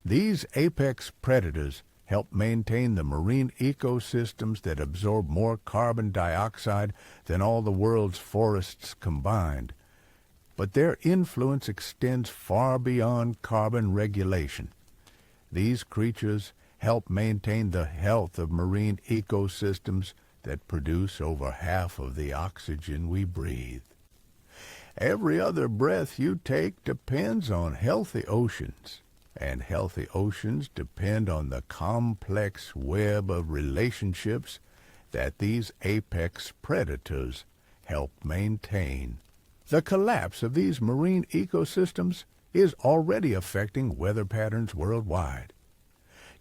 These apex predators help maintain the marine ecosystems that absorb more carbon dioxide than all the world's forests combined. But their influence extends far beyond carbon regulation. These creatures help maintain the health of marine ecosystems that produce over half of the oxygen we breathe. Every other breath you take depends on healthy oceans, and healthy oceans depend on the complex web of relationships that these apex predators help maintain. The collapse of these marine ecosystems is already affecting weather patterns worldwide.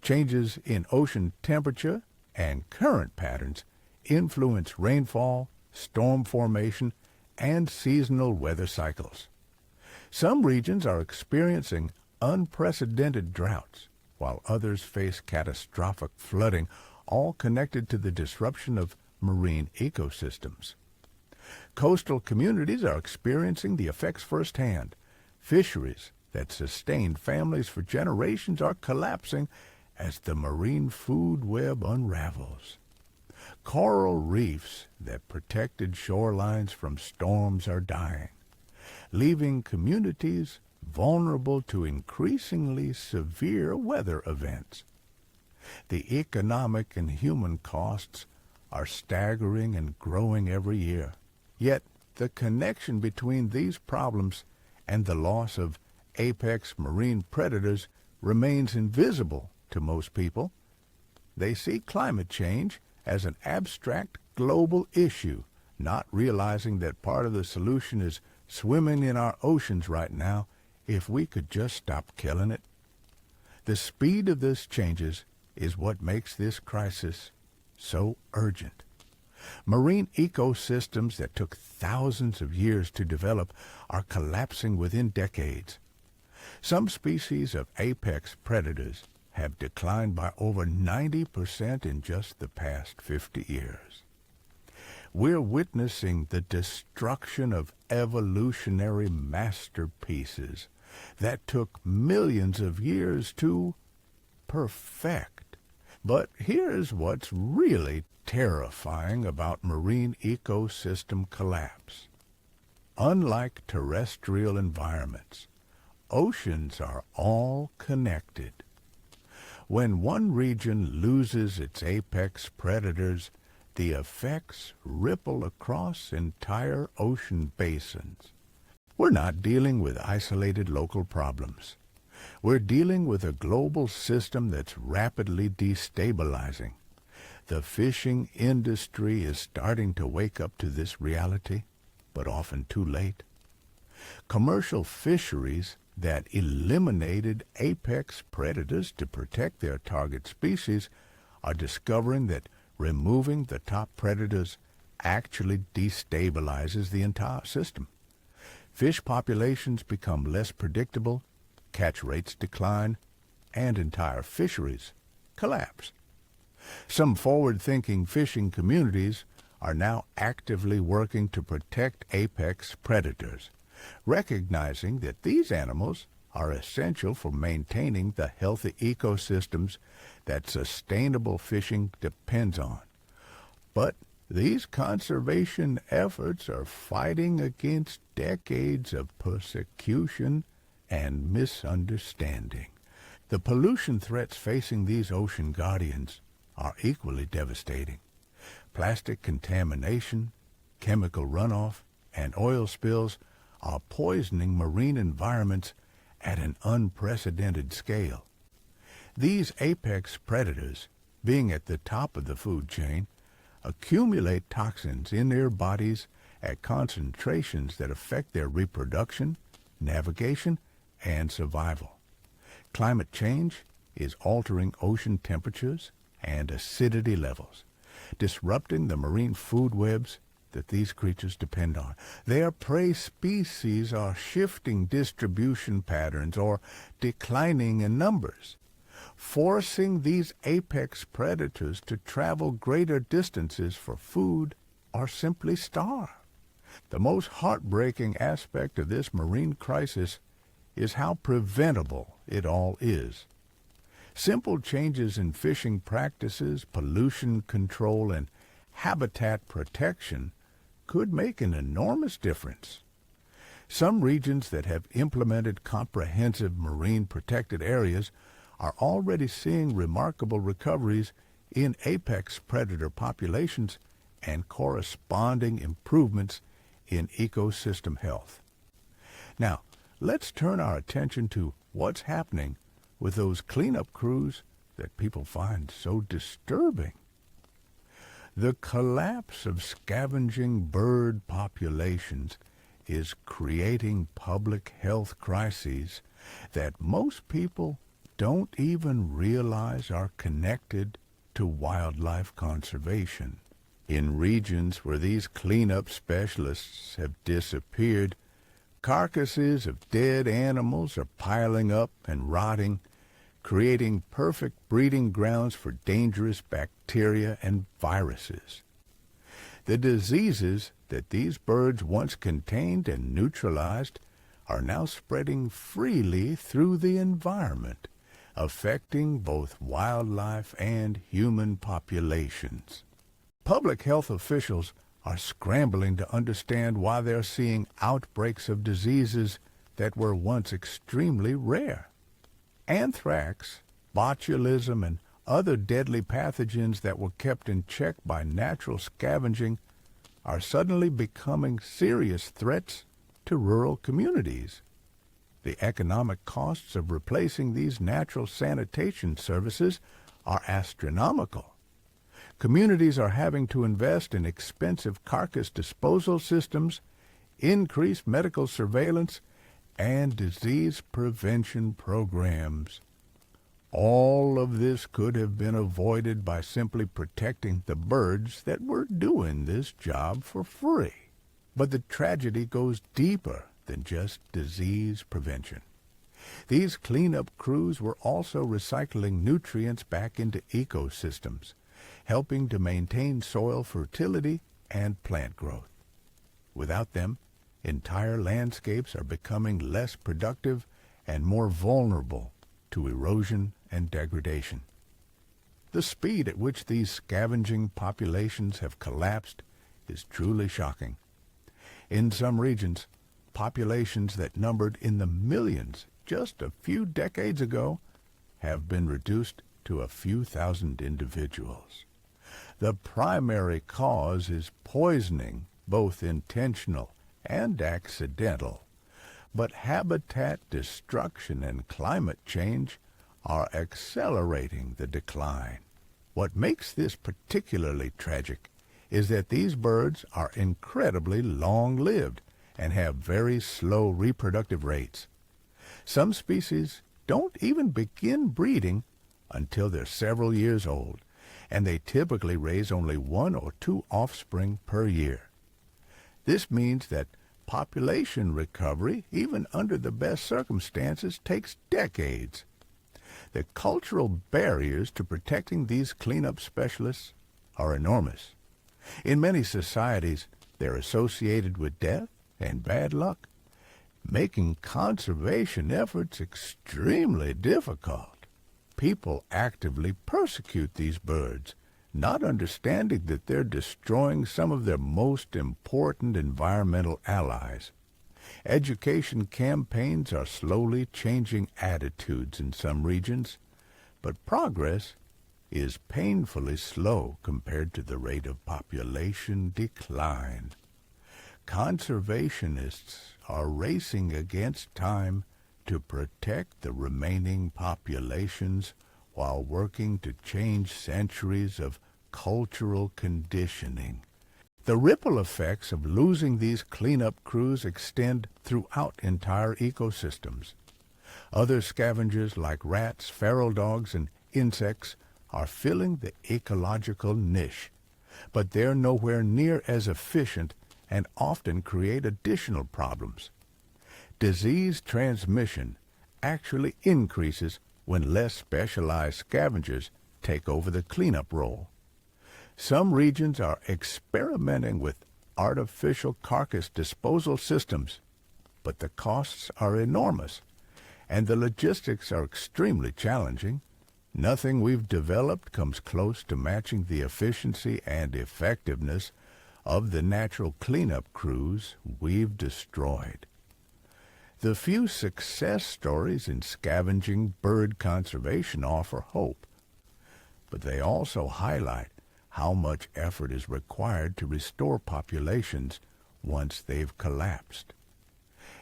Changes in ocean temperature and current patterns influence rainfall, storm formation, and seasonal weather cycles. Some regions are experiencing unprecedented droughts, while others face catastrophic flooding, all connected to the disruption of marine ecosystems. Coastal communities are experiencing the effects firsthand. Fisheries that sustained families for generations are collapsing as the marine food web unravels. Coral reefs that protected shorelines from storms are dying, leaving communities vulnerable to increasingly severe weather events. The economic and human costs are staggering and growing every year. Yet the connection between these problems and the loss of apex marine predators remains invisible to most people. They see climate change as an abstract global issue, not realizing that part of the solution is swimming in our oceans right now if we could just stop killing it. The speed of this changes is what makes this crisis so urgent. Marine ecosystems that took thousands of years to develop are collapsing within decades. Some species of apex predators have declined by over 90% in just the past 50 years. We're witnessing the destruction of evolutionary masterpieces that took millions of years to perfect. But here's what's really terrifying about marine ecosystem collapse. Unlike terrestrial environments, oceans are all connected. When one region loses its apex predators, the effects ripple across entire ocean basins. We're not dealing with isolated local problems. We're dealing with a global system that's rapidly destabilizing. The fishing industry is starting to wake up to this reality, but often too late. Commercial fisheries that eliminated apex predators to protect their target species are discovering that removing the top predators actually destabilizes the entire system. Fish populations become less predictable, catch rates decline, and entire fisheries collapse. Some forward-thinking fishing communities are now actively working to protect apex predators, recognizing that these animals are essential for maintaining the healthy ecosystems that sustainable fishing depends on. But these conservation efforts are fighting against decades of persecution and misunderstanding. The pollution threats facing these ocean guardians are equally devastating. Plastic contamination, chemical runoff, and oil spills are poisoning marine environments at an unprecedented scale. These apex predators, being at the top of the food chain, accumulate toxins in their bodies at concentrations that affect their reproduction, navigation, and survival. Climate change is altering ocean temperatures and acidity levels, disrupting the marine food webs that these creatures depend on. Their prey species are shifting distribution patterns or declining in numbers, forcing these apex predators to travel greater distances for food or simply starve. The most heartbreaking aspect of this marine crisis is how preventable it all is. Simple changes in fishing practices, pollution control, and habitat protection could make an enormous difference. Some regions that have implemented comprehensive marine protected areas are already seeing remarkable recoveries in apex predator populations and corresponding improvements in ecosystem health. Now, let's turn our attention to what's happening with those cleanup crews that people find so disturbing. The collapse of scavenging bird populations is creating public health crises that most people don't even realize are connected to wildlife conservation. In regions where these cleanup specialists have disappeared, carcasses of dead animals are piling up and rotting, creating perfect breeding grounds for dangerous bacteria and viruses. The diseases that these birds once contained and neutralized are now spreading freely through the environment, affecting both wildlife and human populations. Public health officials are scrambling to understand why they're seeing outbreaks of diseases that were once extremely rare. Anthrax, botulism, and other deadly pathogens that were kept in check by natural scavenging are suddenly becoming serious threats to rural communities. The economic costs of replacing these natural sanitation services are astronomical. Communities are having to invest in expensive carcass disposal systems, increased medical surveillance, and disease prevention programs. All of this could have been avoided by simply protecting the birds that were doing this job for free. But the tragedy goes deeper than just disease prevention. These cleanup crews were also recycling nutrients back into ecosystems, helping to maintain soil fertility and plant growth. Without them, entire landscapes are becoming less productive and more vulnerable to erosion and degradation. The speed at which these scavenging populations have collapsed is truly shocking. In some regions, populations that numbered in the millions just a few decades ago have been reduced to a few thousand individuals. The primary cause is poisoning, both intentional and accidental. But habitat destruction and climate change are accelerating the decline. What makes this particularly tragic is that these birds are incredibly long-lived and have very slow reproductive rates. Some species don't even begin breeding until they're several years old, and they typically raise only 1 or 2 offspring per year. This means that population recovery, even under the best circumstances, takes decades. The cultural barriers to protecting these cleanup specialists are enormous. In many societies, they're associated with death and bad luck, making conservation efforts extremely difficult. People actively persecute these birds, not understanding that they're destroying some of their most important environmental allies. Education campaigns are slowly changing attitudes in some regions, but progress is painfully slow compared to the rate of population decline. Conservationists are racing against time to protect the remaining populations while working to change centuries of cultural conditioning. The ripple effects of losing these cleanup crews extend throughout entire ecosystems. Other scavengers like rats, feral dogs, and insects are filling the ecological niche, but they're nowhere near as efficient and often create additional problems. Disease transmission actually increases when less specialized scavengers take over the cleanup role. Some regions are experimenting with artificial carcass disposal systems, but the costs are enormous, and the logistics are extremely challenging. Nothing we've developed comes close to matching the efficiency and effectiveness of the natural cleanup crews we've destroyed. The few success stories in scavenging bird conservation offer hope, but they also highlight how much effort is required to restore populations once they've collapsed.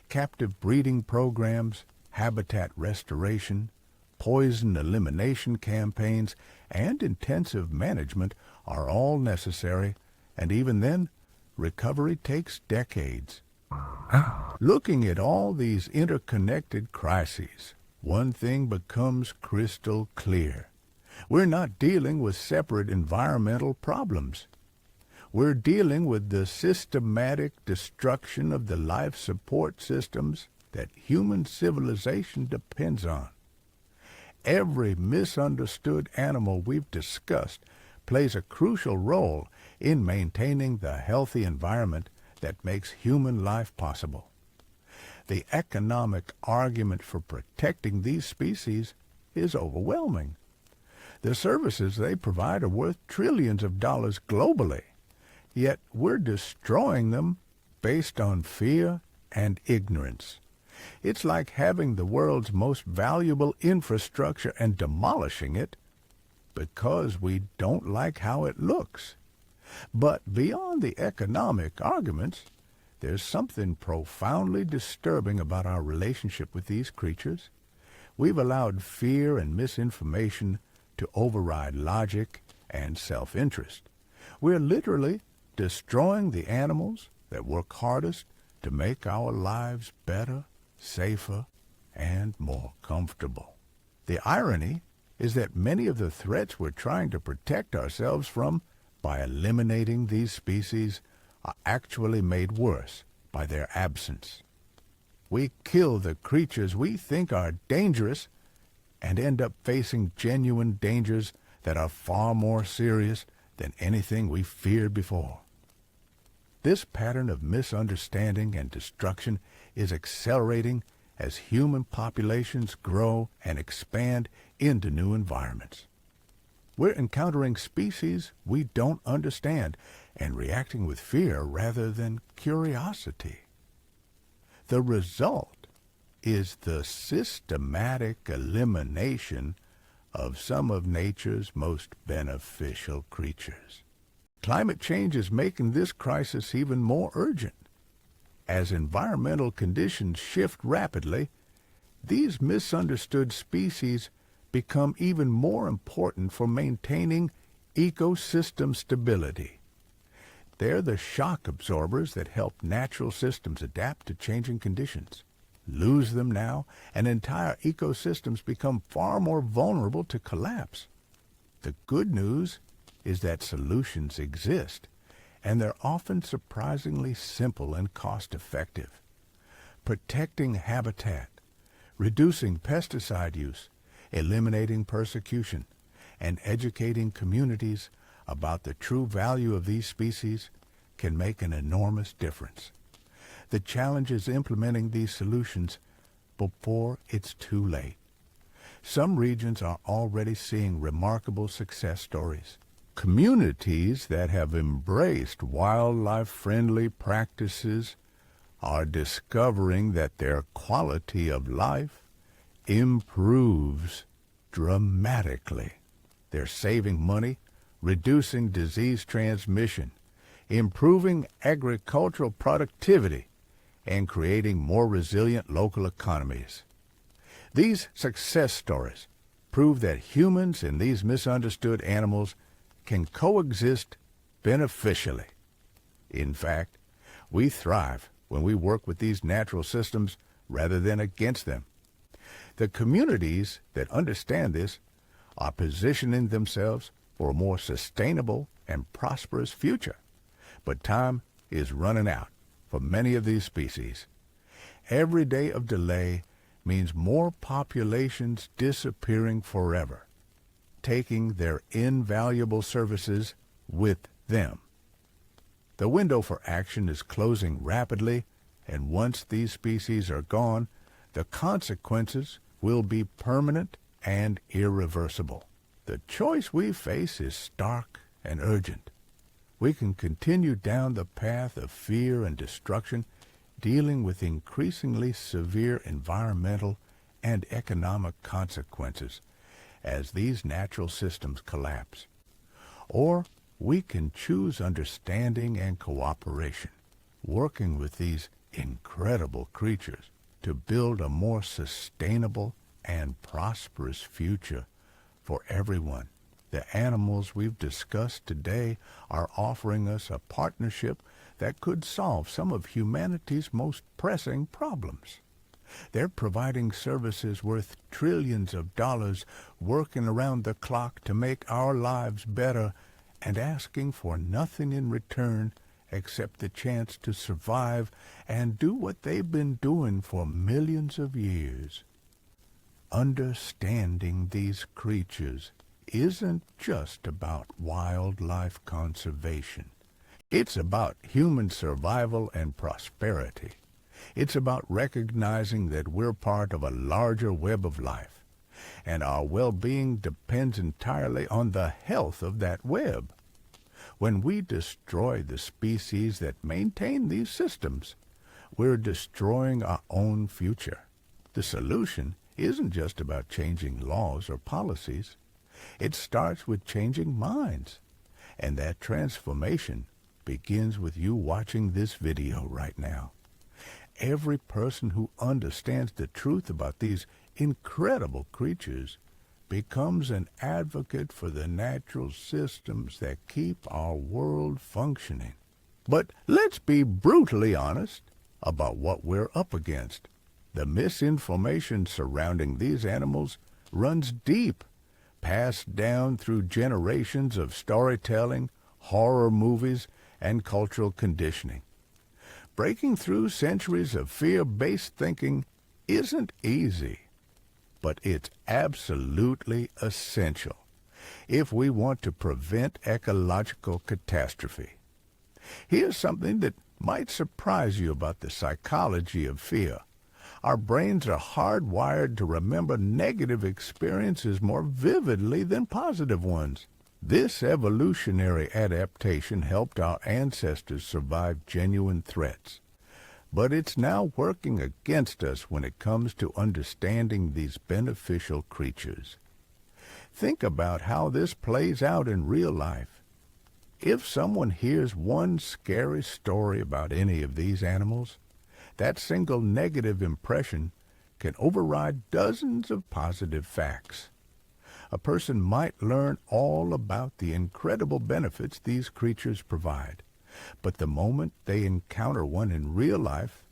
Captive breeding programs, habitat restoration, poison elimination campaigns, and intensive management are all necessary, and even then, recovery takes decades. Looking at all these interconnected crises, one thing becomes crystal clear. We're not dealing with separate environmental problems. We're dealing with the systematic destruction of the life support systems that human civilization depends on. Every misunderstood animal we've discussed plays a crucial role in maintaining the healthy environment that makes human life possible. The economic argument for protecting these species is overwhelming. The services they provide are worth trillions of dollars globally, yet we're destroying them based on fear and ignorance. It's like having the world's most valuable infrastructure and demolishing it because we don't like how it looks. But beyond the economic arguments, There's something profoundly disturbing about our relationship with these creatures. We've allowed fear and misinformation to override logic and self-interest. We're literally destroying the animals that work hardest to make our lives better, safer, and more comfortable. The irony is that many of the threats we're trying to protect ourselves from by eliminating these species are actually made worse by their absence. We kill the creatures we think are dangerous and end up facing genuine dangers that are far more serious than anything we feared before. This pattern of misunderstanding and destruction is accelerating as human populations grow and expand into new environments. We're encountering species we don't understand and reacting with fear rather than curiosity. The result is the systematic elimination of some of nature's most beneficial creatures. Climate change is making this crisis even more urgent. As environmental conditions shift rapidly, these misunderstood species become even more important for maintaining ecosystem stability. They're the shock absorbers that help natural systems adapt to changing conditions. Lose them now, and entire ecosystems become far more vulnerable to collapse. The good news is that solutions exist, and they're often surprisingly simple and cost-effective. Protecting habitat, reducing pesticide use, eliminating persecution, and educating communities about the true value of these species can make an enormous difference. The challenge is implementing these solutions before it's too late. Some regions are already seeing remarkable success stories. Communities that have embraced wildlife-friendly practices are discovering that their quality of life improves dramatically. They're saving money, reducing disease transmission, improving agricultural productivity, and creating more resilient local economies. These success stories prove that humans and these misunderstood animals can coexist beneficially. In fact, we thrive when we work with these natural systems rather than against them. The communities that understand this are positioning themselves for a more sustainable and prosperous future. But time is running out for many of these species. Every day of delay means more populations disappearing forever, taking their invaluable services with them. The window for action is closing rapidly, and once these species are gone, the consequences will be permanent and irreversible. The choice we face is stark and urgent. We can continue down the path of fear and destruction, dealing with increasingly severe environmental and economic consequences as these natural systems collapse. Or we can choose understanding and cooperation, working with these incredible creatures to build a more sustainable and prosperous future for everyone. The animals we've discussed today are offering us a partnership that could solve some of humanity's most pressing problems. They're providing services worth trillions of dollars, working around the clock to make our lives better, and asking for nothing in return except the chance to survive and do what they've been doing for millions of years. Understanding these creatures isn't just about wildlife conservation. It's about human survival and prosperity. It's about recognizing that we're part of a larger web of life, and our well-being depends entirely on the health of that web. When we destroy the species that maintain these systems, we're destroying our own future. The solution isn't just about changing laws or policies. It starts with changing minds, and that transformation begins with you watching this video right now. Every person who understands the truth about these incredible creatures becomes an advocate for the natural systems that keep our world functioning. But let's be brutally honest about what we're up against. The misinformation surrounding these animals runs deep, passed down through generations of storytelling, horror movies, and cultural conditioning. Breaking through centuries of fear-based thinking isn't easy, but it's absolutely essential if we want to prevent ecological catastrophe. Here's something that might surprise you about the psychology of fear. Our brains are hardwired to remember negative experiences more vividly than positive ones. This evolutionary adaptation helped our ancestors survive genuine threats. But it's now working against us when it comes to understanding these beneficial creatures. Think about how this plays out in real life. If someone hears one scary story about any of these animals, that single negative impression can override dozens of positive facts. A person might learn all about the incredible benefits these creatures provide, but the moment they encounter one in real life,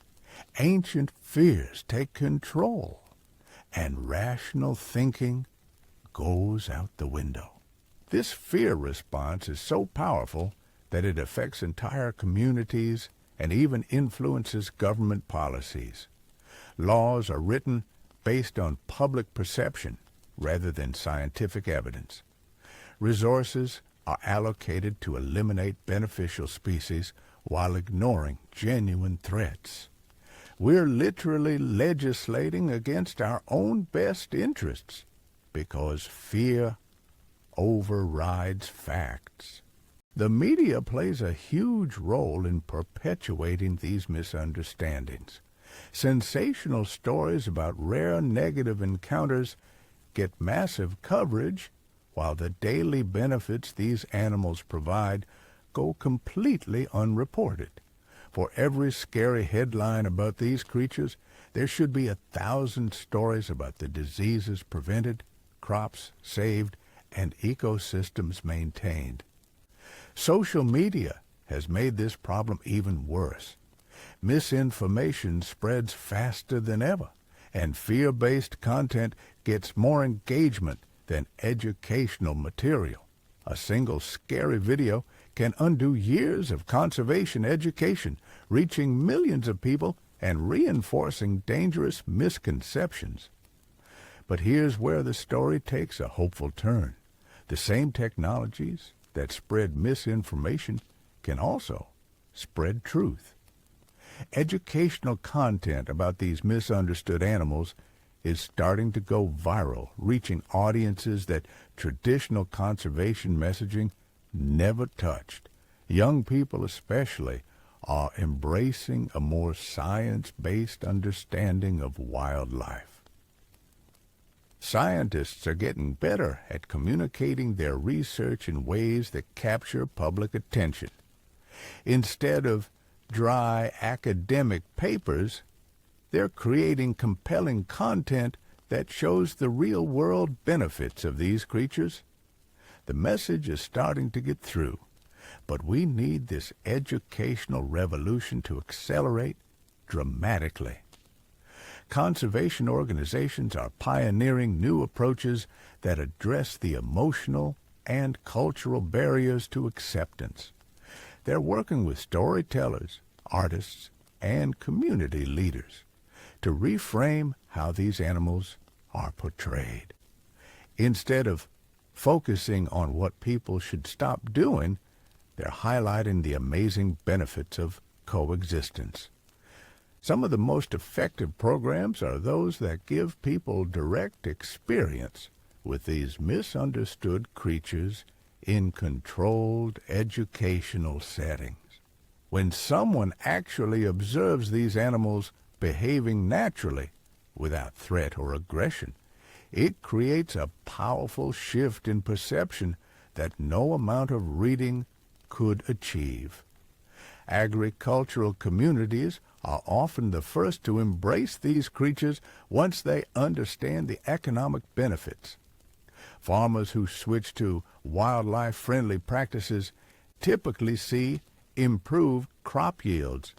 ancient fears take control, and rational thinking goes out the window. This fear response is so powerful that it affects entire communities and even influences government policies. Laws are written based on public perception rather than scientific evidence. Resources are allocated to eliminate beneficial species while ignoring genuine threats. We're literally legislating against our own best interests because fear overrides facts. The media plays a huge role in perpetuating these misunderstandings. Sensational stories about rare negative encounters get massive coverage, while the daily benefits these animals provide go completely unreported. For every scary headline about these creatures, there should be 1,000 stories about the diseases prevented, crops saved, and ecosystems maintained. Social media has made this problem even worse. Misinformation spreads faster than ever, and fear-based content gets more engagement than educational material. A single scary video can undo years of conservation education, reaching millions of people and reinforcing dangerous misconceptions. But here's where the story takes a hopeful turn. The same technologies that spread misinformation can also spread truth. Educational content about these misunderstood animals is starting to go viral, reaching audiences that traditional conservation messaging never touched. Young people especially are embracing a more science-based understanding of wildlife. Scientists are getting better at communicating their research in ways that capture public attention. Instead of dry academic papers, they're creating compelling content that shows the real-world benefits of these creatures. The message is starting to get through, but we need this educational revolution to accelerate dramatically. Conservation organizations are pioneering new approaches that address the emotional and cultural barriers to acceptance. They're working with storytellers, artists, and community leaders to reframe how these animals are portrayed. Instead of focusing on what people should stop doing, they're highlighting the amazing benefits of coexistence. Some of the most effective programs are those that give people direct experience with these misunderstood creatures in controlled educational settings. When someone actually observes these animals behaving naturally, without threat or aggression, it creates a powerful shift in perception that no amount of reading could achieve. Agricultural communities are often the first to embrace these creatures once they understand the economic benefits. Farmers who switch to wildlife-friendly practices typically see improved crop yields,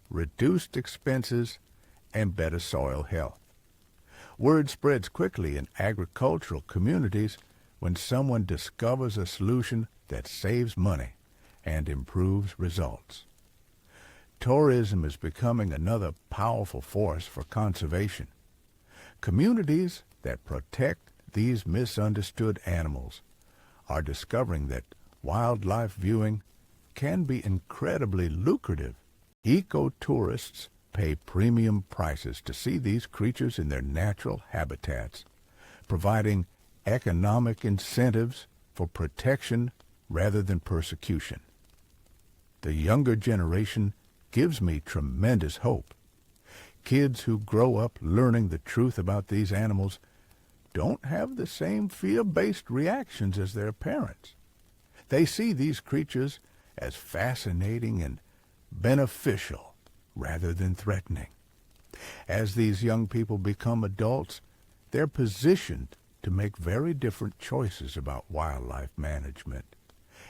reduced expenses, and better soil health. Word spreads quickly in agricultural communities when someone discovers a solution that saves money and improves results. Tourism is becoming another powerful force for conservation. Communities that protect these misunderstood animals are discovering that wildlife viewing can be incredibly lucrative. Eco-tourists pay premium prices to see these creatures in their natural habitats, providing economic incentives for protection rather than persecution. The younger generation gives me tremendous hope. Kids who grow up learning the truth about these animals don't have the same fear-based reactions as their parents. They see these creatures as fascinating and beneficial rather than threatening. As these young people become adults, they're positioned to make very different choices about wildlife management.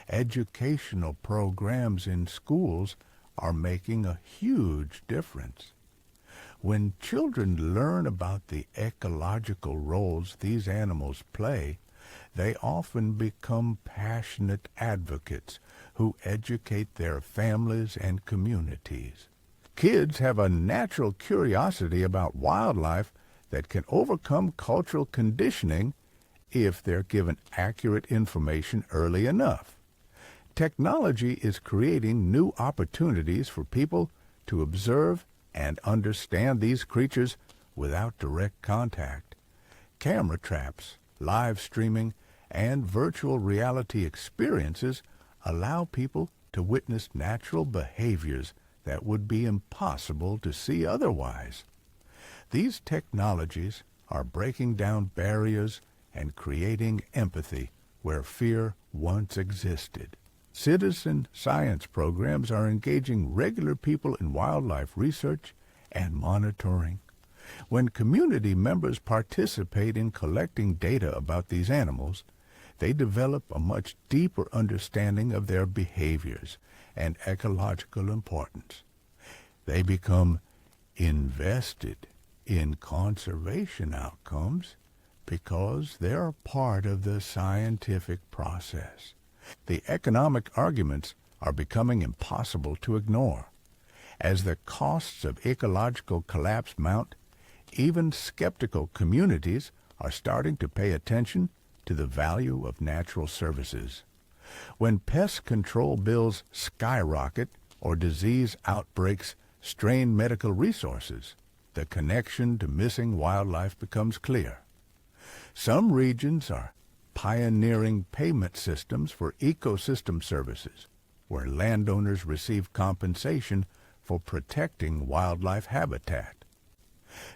Educational programs in schools are making a huge difference. When children learn about the ecological roles these animals play, they often become passionate advocates who educate their families and communities. Kids have a natural curiosity about wildlife that can overcome cultural conditioning if they're given accurate information early enough. Technology is creating new opportunities for people to observe and understand these creatures without direct contact. Camera traps, live streaming, and virtual reality experiences allow people to witness natural behaviors that would be impossible to see otherwise. These technologies are breaking down barriers and creating empathy where fear once existed. Citizen science programs are engaging regular people in wildlife research and monitoring. When community members participate in collecting data about these animals, they develop a much deeper understanding of their behaviors and ecological importance. They become invested in conservation outcomes because they're part of the scientific process. The economic arguments are becoming impossible to ignore. As the costs of ecological collapse mount, even skeptical communities are starting to pay attention to the value of natural services. When pest control bills skyrocket or disease outbreaks strain medical resources, the connection to missing wildlife becomes clear. Some regions are pioneering payment systems for ecosystem services, where landowners receive compensation for protecting wildlife habitat.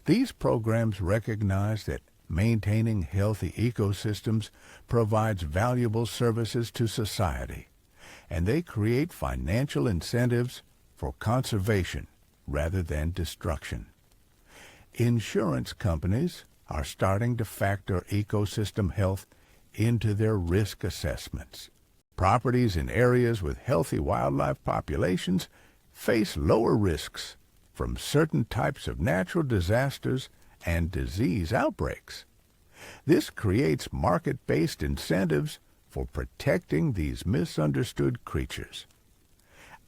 These programs recognize that maintaining healthy ecosystems provides valuable services to society, and they create financial incentives for conservation rather than destruction. Insurance companies are starting to factor ecosystem health into their risk assessments. Properties in areas with healthy wildlife populations face lower risks from certain types of natural disasters and disease outbreaks. This creates market-based incentives for protecting these misunderstood creatures.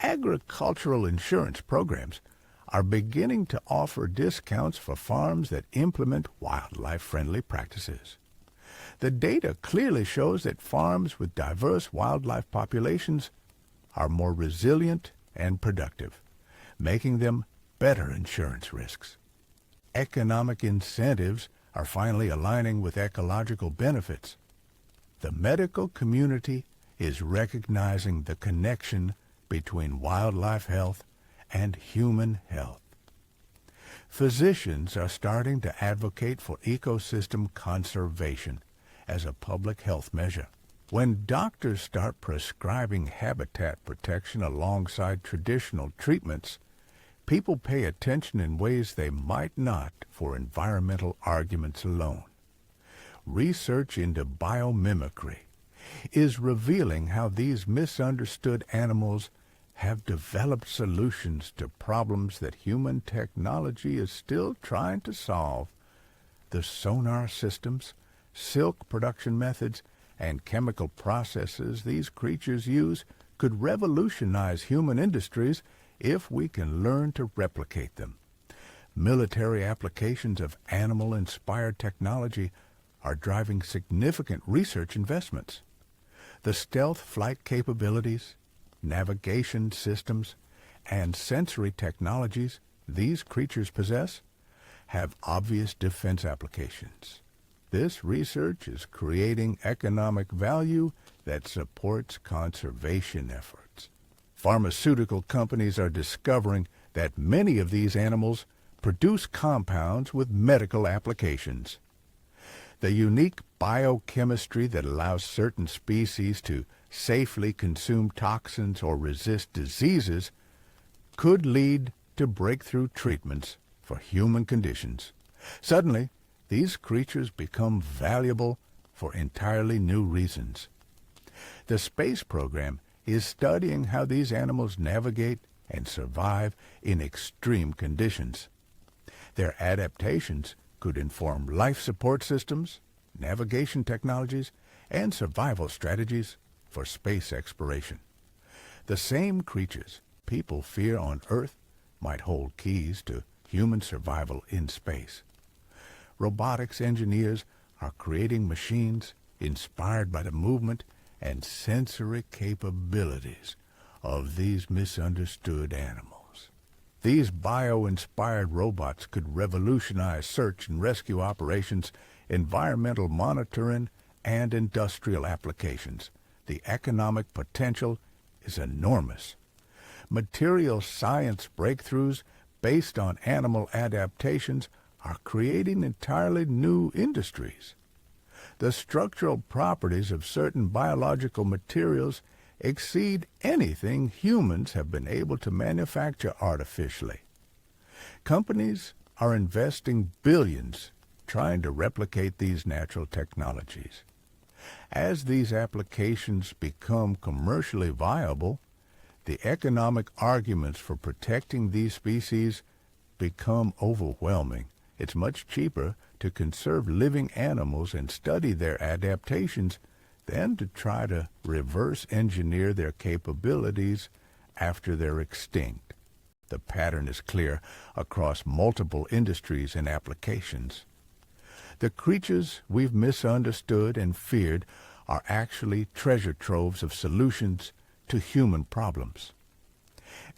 Agricultural insurance programs are beginning to offer discounts for farms that implement wildlife-friendly practices. The data clearly shows that farms with diverse wildlife populations are more resilient and productive, making them better insurance risks. Economic incentives are finally aligning with ecological benefits. The medical community is recognizing the connection between wildlife health and human health. Physicians are starting to advocate for ecosystem conservation as a public health measure. When doctors start prescribing habitat protection alongside traditional treatments, people pay attention in ways they might not for environmental arguments alone. Research into biomimicry is revealing how these misunderstood animals have developed solutions to problems that human technology is still trying to solve. The sonar systems, silk production methods, and chemical processes these creatures use could revolutionize human industries if we can learn to replicate them. Military applications of animal-inspired technology are driving significant research investments. The stealth flight capabilities, navigation systems, and sensory technologies these creatures possess have obvious defense applications. This research is creating economic value that supports conservation efforts. Pharmaceutical companies are discovering that many of these animals produce compounds with medical applications. The unique biochemistry that allows certain species to safely consume toxins or resist diseases could lead to breakthrough treatments for human conditions. Suddenly, these creatures become valuable for entirely new reasons. The space program is studying how these animals navigate and survive in extreme conditions. Their adaptations could inform life support systems, navigation technologies, and survival strategies for space exploration. The same creatures people fear on Earth might hold keys to human survival in space. Robotics engineers are creating machines inspired by the movement and sensory capabilities of these misunderstood animals. These bio-inspired robots could revolutionize search and rescue operations, environmental monitoring, and industrial applications. The economic potential is enormous. Material science breakthroughs based on animal adaptations are creating entirely new industries. The structural properties of certain biological materials exceed anything humans have been able to manufacture artificially. Companies are investing billions trying to replicate these natural technologies. As these applications become commercially viable, the economic arguments for protecting these species become overwhelming. It's much cheaper to conserve living animals and study their adaptations than to try to reverse engineer their capabilities after they're extinct. The pattern is clear across multiple industries and applications. The creatures we've misunderstood and feared are actually treasure troves of solutions to human problems.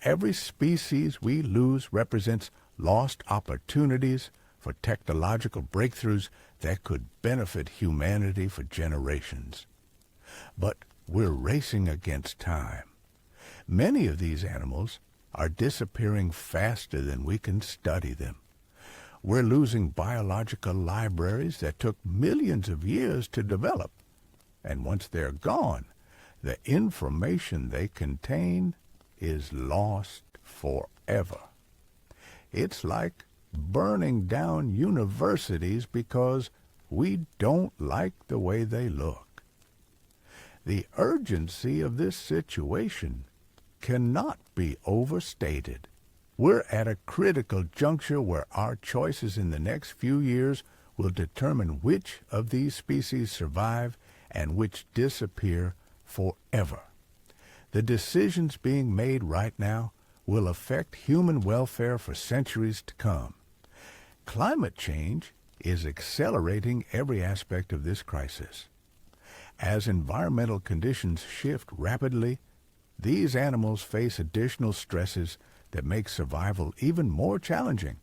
Every species we lose represents lost opportunities for technological breakthroughs that could benefit humanity for generations. But we're racing against time. Many of these animals are disappearing faster than we can study them. We're losing biological libraries that took millions of years to develop. And once they're gone, the information they contain is lost forever. It's like burning down universities because we don't like the way they look. The urgency of this situation cannot be overstated. We're at a critical juncture where our choices in the next few years will determine which of these species survive and which disappear forever. The decisions being made right now will affect human welfare for centuries to come. Climate change is accelerating every aspect of this crisis. As environmental conditions shift rapidly, these animals face additional stresses that make survival even more challenging.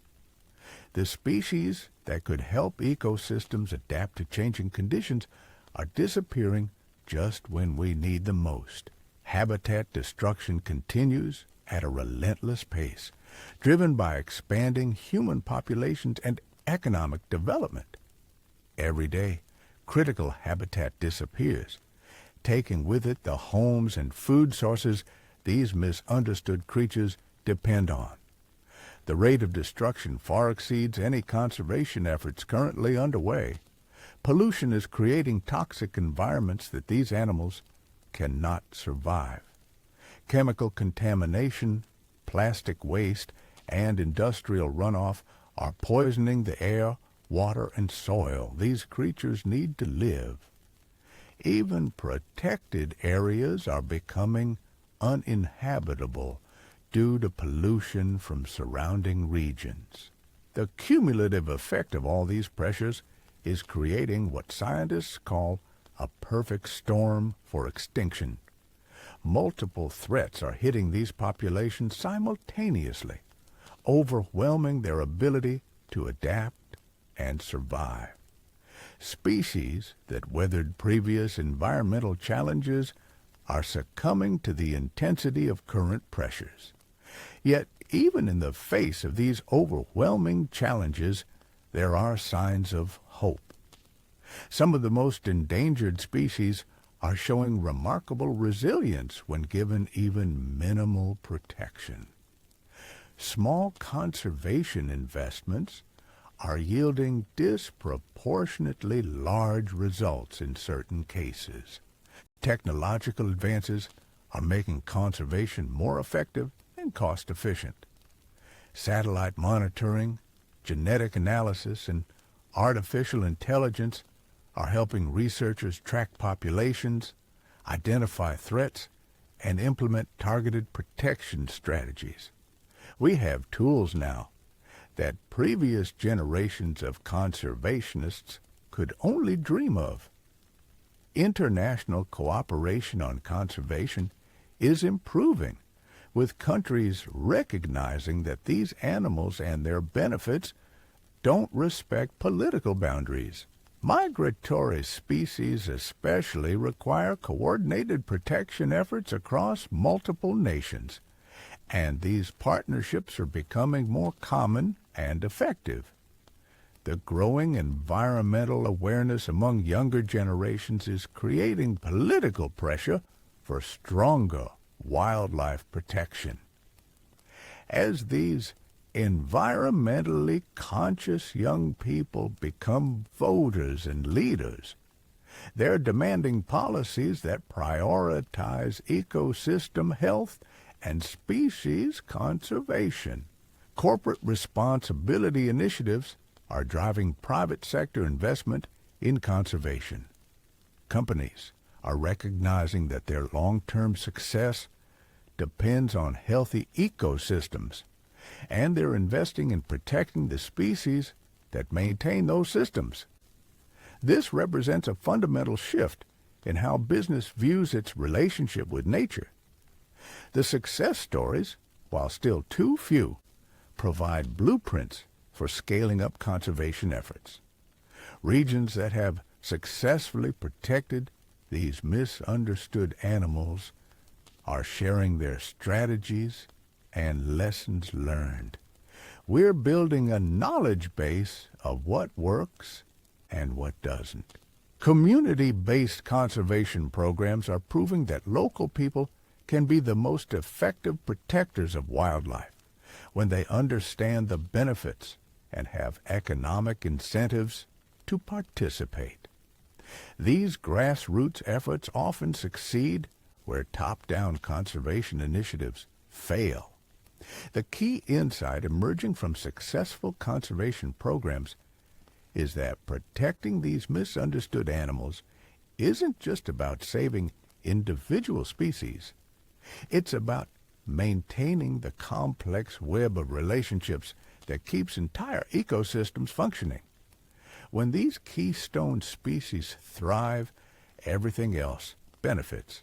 The species that could help ecosystems adapt to changing conditions are disappearing just when we need them most. Habitat destruction continues at a relentless pace, driven by expanding human populations and economic development. Every day, critical habitat disappears, taking with it the homes and food sources these misunderstood creatures depend on. The rate of destruction far exceeds any conservation efforts currently underway. Pollution is creating toxic environments that these animals cannot survive. Chemical contamination, plastic waste, and industrial runoff are poisoning the air, water, and soil these creatures need to live. Even protected areas are becoming uninhabitable due to pollution from surrounding regions. The cumulative effect of all these pressures is creating what scientists call a perfect storm for extinction. Multiple threats are hitting these populations simultaneously, overwhelming their ability to adapt and survive. Species that weathered previous environmental challenges are succumbing to the intensity of current pressures. Yet, even in the face of these overwhelming challenges, there are signs of hope. Some of the most endangered species are showing remarkable resilience when given even minimal protection. Small conservation investments are yielding disproportionately large results in certain cases. Technological advances are making conservation more effective and cost-efficient. Satellite monitoring, genetic analysis, and artificial intelligence are helping researchers track populations, identify threats, and implement targeted protection strategies. We have tools now that previous generations of conservationists could only dream of. International cooperation on conservation is improving, with countries recognizing that these animals and their benefits don't respect political boundaries. Migratory species especially require coordinated protection efforts across multiple nations, and these partnerships are becoming more common and effective. The growing environmental awareness among younger generations is creating political pressure for stronger wildlife protection. As these environmentally conscious young people become voters and leaders, they're demanding policies that prioritize ecosystem health and species conservation. Corporate responsibility initiatives are driving private sector investment in conservation. Companies are recognizing that their long-term success depends on healthy ecosystems, and they're investing in protecting the species that maintain those systems. This represents a fundamental shift in how business views its relationship with nature. The success stories, while still too few, provide blueprints for scaling up conservation efforts. Regions that have successfully protected these misunderstood animals are sharing their strategies and lessons learned. We're building a knowledge base of what works and what doesn't. Community-based conservation programs are proving that local people can be the most effective protectors of wildlife when they understand the benefits and have economic incentives to participate. These grassroots efforts often succeed where top-down conservation initiatives fail. The key insight emerging from successful conservation programs is that protecting these misunderstood animals isn't just about saving individual species. It's about maintaining the complex web of relationships that keeps entire ecosystems functioning. When these keystone species thrive, everything else benefits.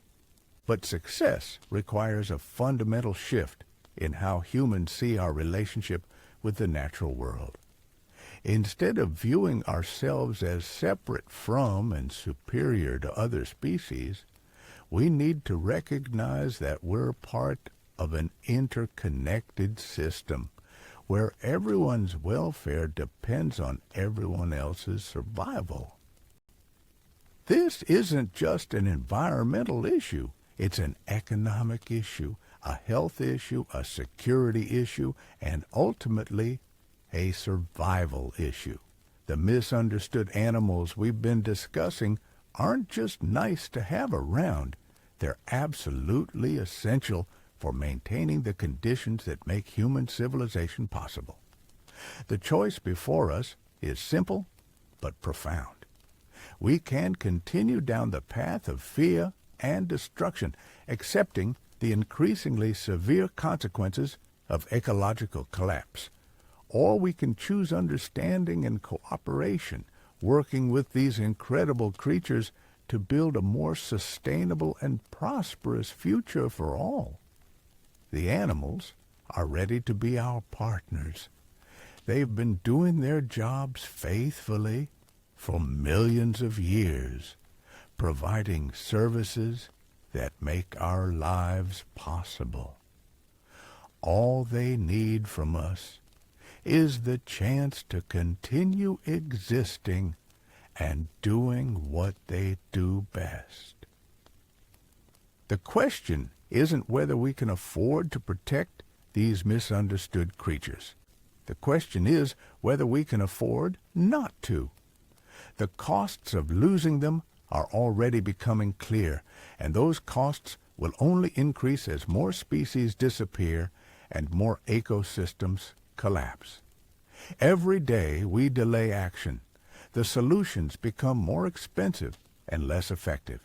But success requires a fundamental shift in how humans see our relationship with the natural world. Instead of viewing ourselves as separate from and superior to other species, we need to recognize that we're part of an interconnected system where everyone's welfare depends on everyone else's survival. This isn't just an environmental issue. It's an economic issue, a health issue, a security issue, and ultimately a survival issue. The misunderstood animals we've been discussing aren't just nice to have around. They're absolutely essential for maintaining the conditions that make human civilization possible. The choice before us is simple but profound. We can continue down the path of fear and destruction, accepting the increasingly severe consequences of ecological collapse. Or we can choose understanding and cooperation, working with these incredible creatures to build a more sustainable and prosperous future for all. The animals are ready to be our partners. They've been doing their jobs faithfully for millions of years, providing services that make our lives possible. All they need from us is the chance to continue existing and doing what they do best. The question isn't whether we can afford to protect these misunderstood creatures. The question is whether we can afford not to. The costs of losing them are already becoming clear, and those costs will only increase as more species disappear and more ecosystems collapse. Every day we delay action, the solutions become more expensive and less effective.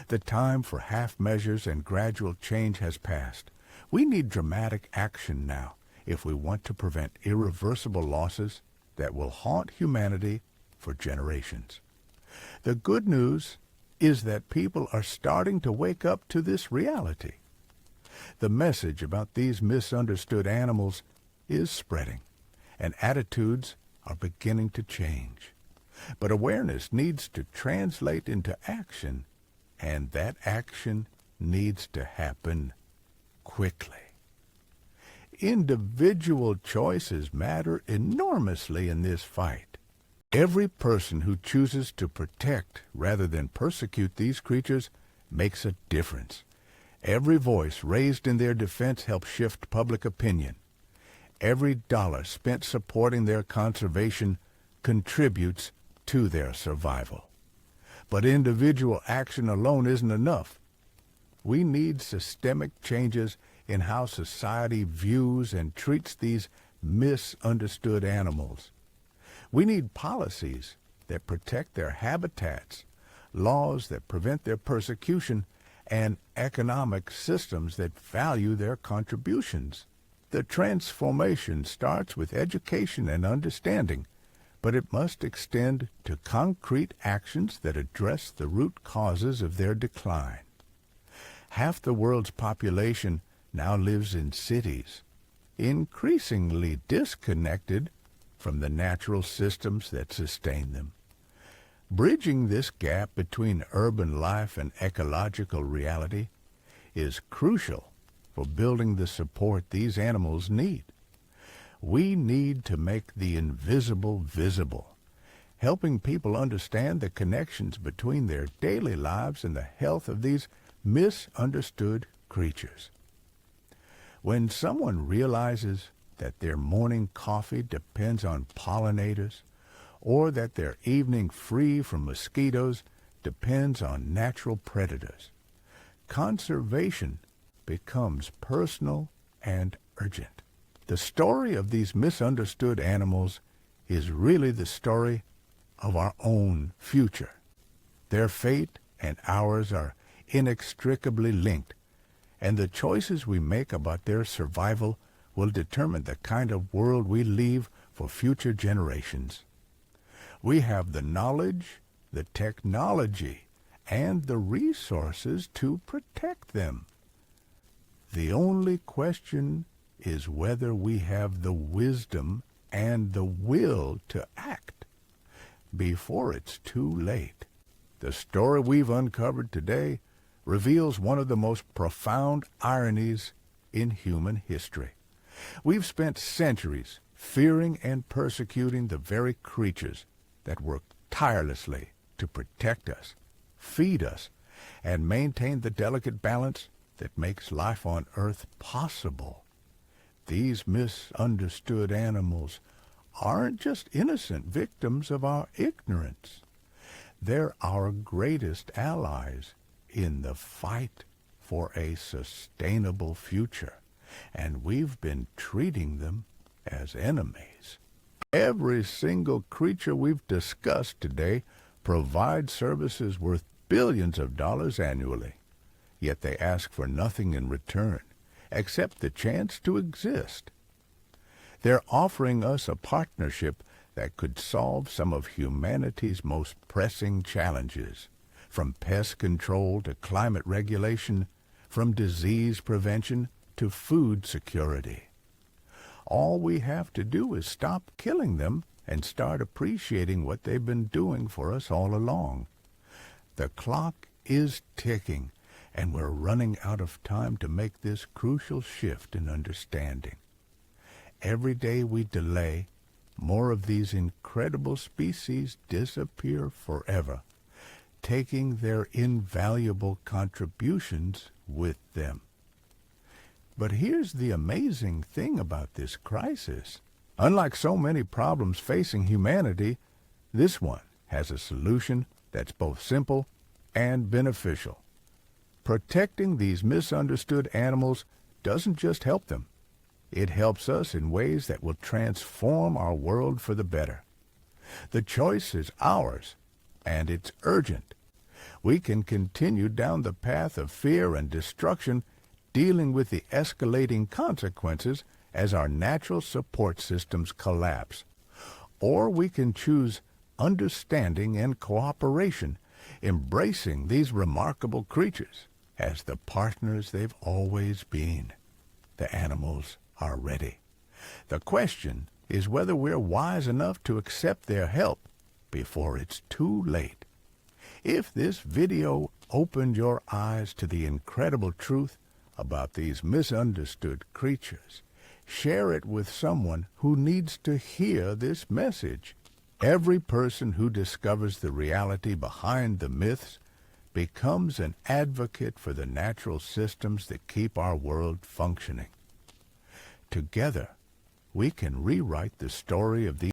The time for half measures and gradual change has passed. We need dramatic action now if we want to prevent irreversible losses that will haunt humanity for generations. The good news is that people are starting to wake up to this reality. The message about these misunderstood animals is spreading, and attitudes are beginning to change. But awareness needs to translate into action, and that action needs to happen quickly. Individual choices matter enormously in this fight. Every person who chooses to protect rather than persecute these creatures makes a difference. Every voice raised in their defense helps shift public opinion. Every dollar spent supporting their conservation contributes to their survival. But individual action alone isn't enough. We need systemic changes in how society views and treats these misunderstood animals. We need policies that protect their habitats, laws that prevent their persecution, and economic systems that value their contributions. The transformation starts with education and understanding, but it must extend to concrete actions that address the root causes of their decline. Half the world's population now lives in cities, increasingly disconnected from the natural systems that sustain them. Bridging this gap between urban life and ecological reality is crucial for building the support these animals need. We need to make the invisible visible, helping people understand the connections between their daily lives and the health of these misunderstood creatures. When someone realizes that their morning coffee depends on pollinators, or that their evening free from mosquitoes depends on natural predators, conservation becomes personal and urgent. The story of these misunderstood animals is really the story of our own future. Their fate and ours are inextricably linked, and the choices we make about their survival will determine the kind of world we leave for future generations. We have the knowledge, the technology, and the resources to protect them. The only question is whether we have the wisdom and the will to act before it's too late. The story we've uncovered today reveals one of the most profound ironies in human history. We've spent centuries fearing and persecuting the very creatures that work tirelessly to protect us, feed us, and maintain the delicate balance that makes life on Earth possible. These misunderstood animals aren't just innocent victims of our ignorance. They're our greatest allies in the fight for a sustainable future, and we've been treating them as enemies. Every single creature we've discussed today provides services worth billions of dollars annually, yet they ask for nothing in return except the chance to exist. They're offering us a partnership that could solve some of humanity's most pressing challenges, from pest control to climate regulation, from disease prevention to food security. All we have to do is stop killing them and start appreciating what they've been doing for us all along. The clock is ticking, and we're running out of time to make this crucial shift in understanding. Every day we delay, more of these incredible species disappear forever, taking their invaluable contributions with them. But here's the amazing thing about this crisis. Unlike so many problems facing humanity, this one has a solution that's both simple and beneficial. Protecting these misunderstood animals doesn't just help them. It helps us in ways that will transform our world for the better. The choice is ours, and it's urgent. We can continue down the path of fear and destruction, dealing with the escalating consequences as our natural support systems collapse. Or we can choose understanding and cooperation, embracing these remarkable creatures as the partners they've always been. The animals are ready. The question is whether we're wise enough to accept their help before it's too late. If this video opened your eyes to the incredible truth about these misunderstood creatures, share it with someone who needs to hear this message. Every person who discovers the reality behind the myths becomes an advocate for the natural systems that keep our world functioning. Together, we can rewrite the story of these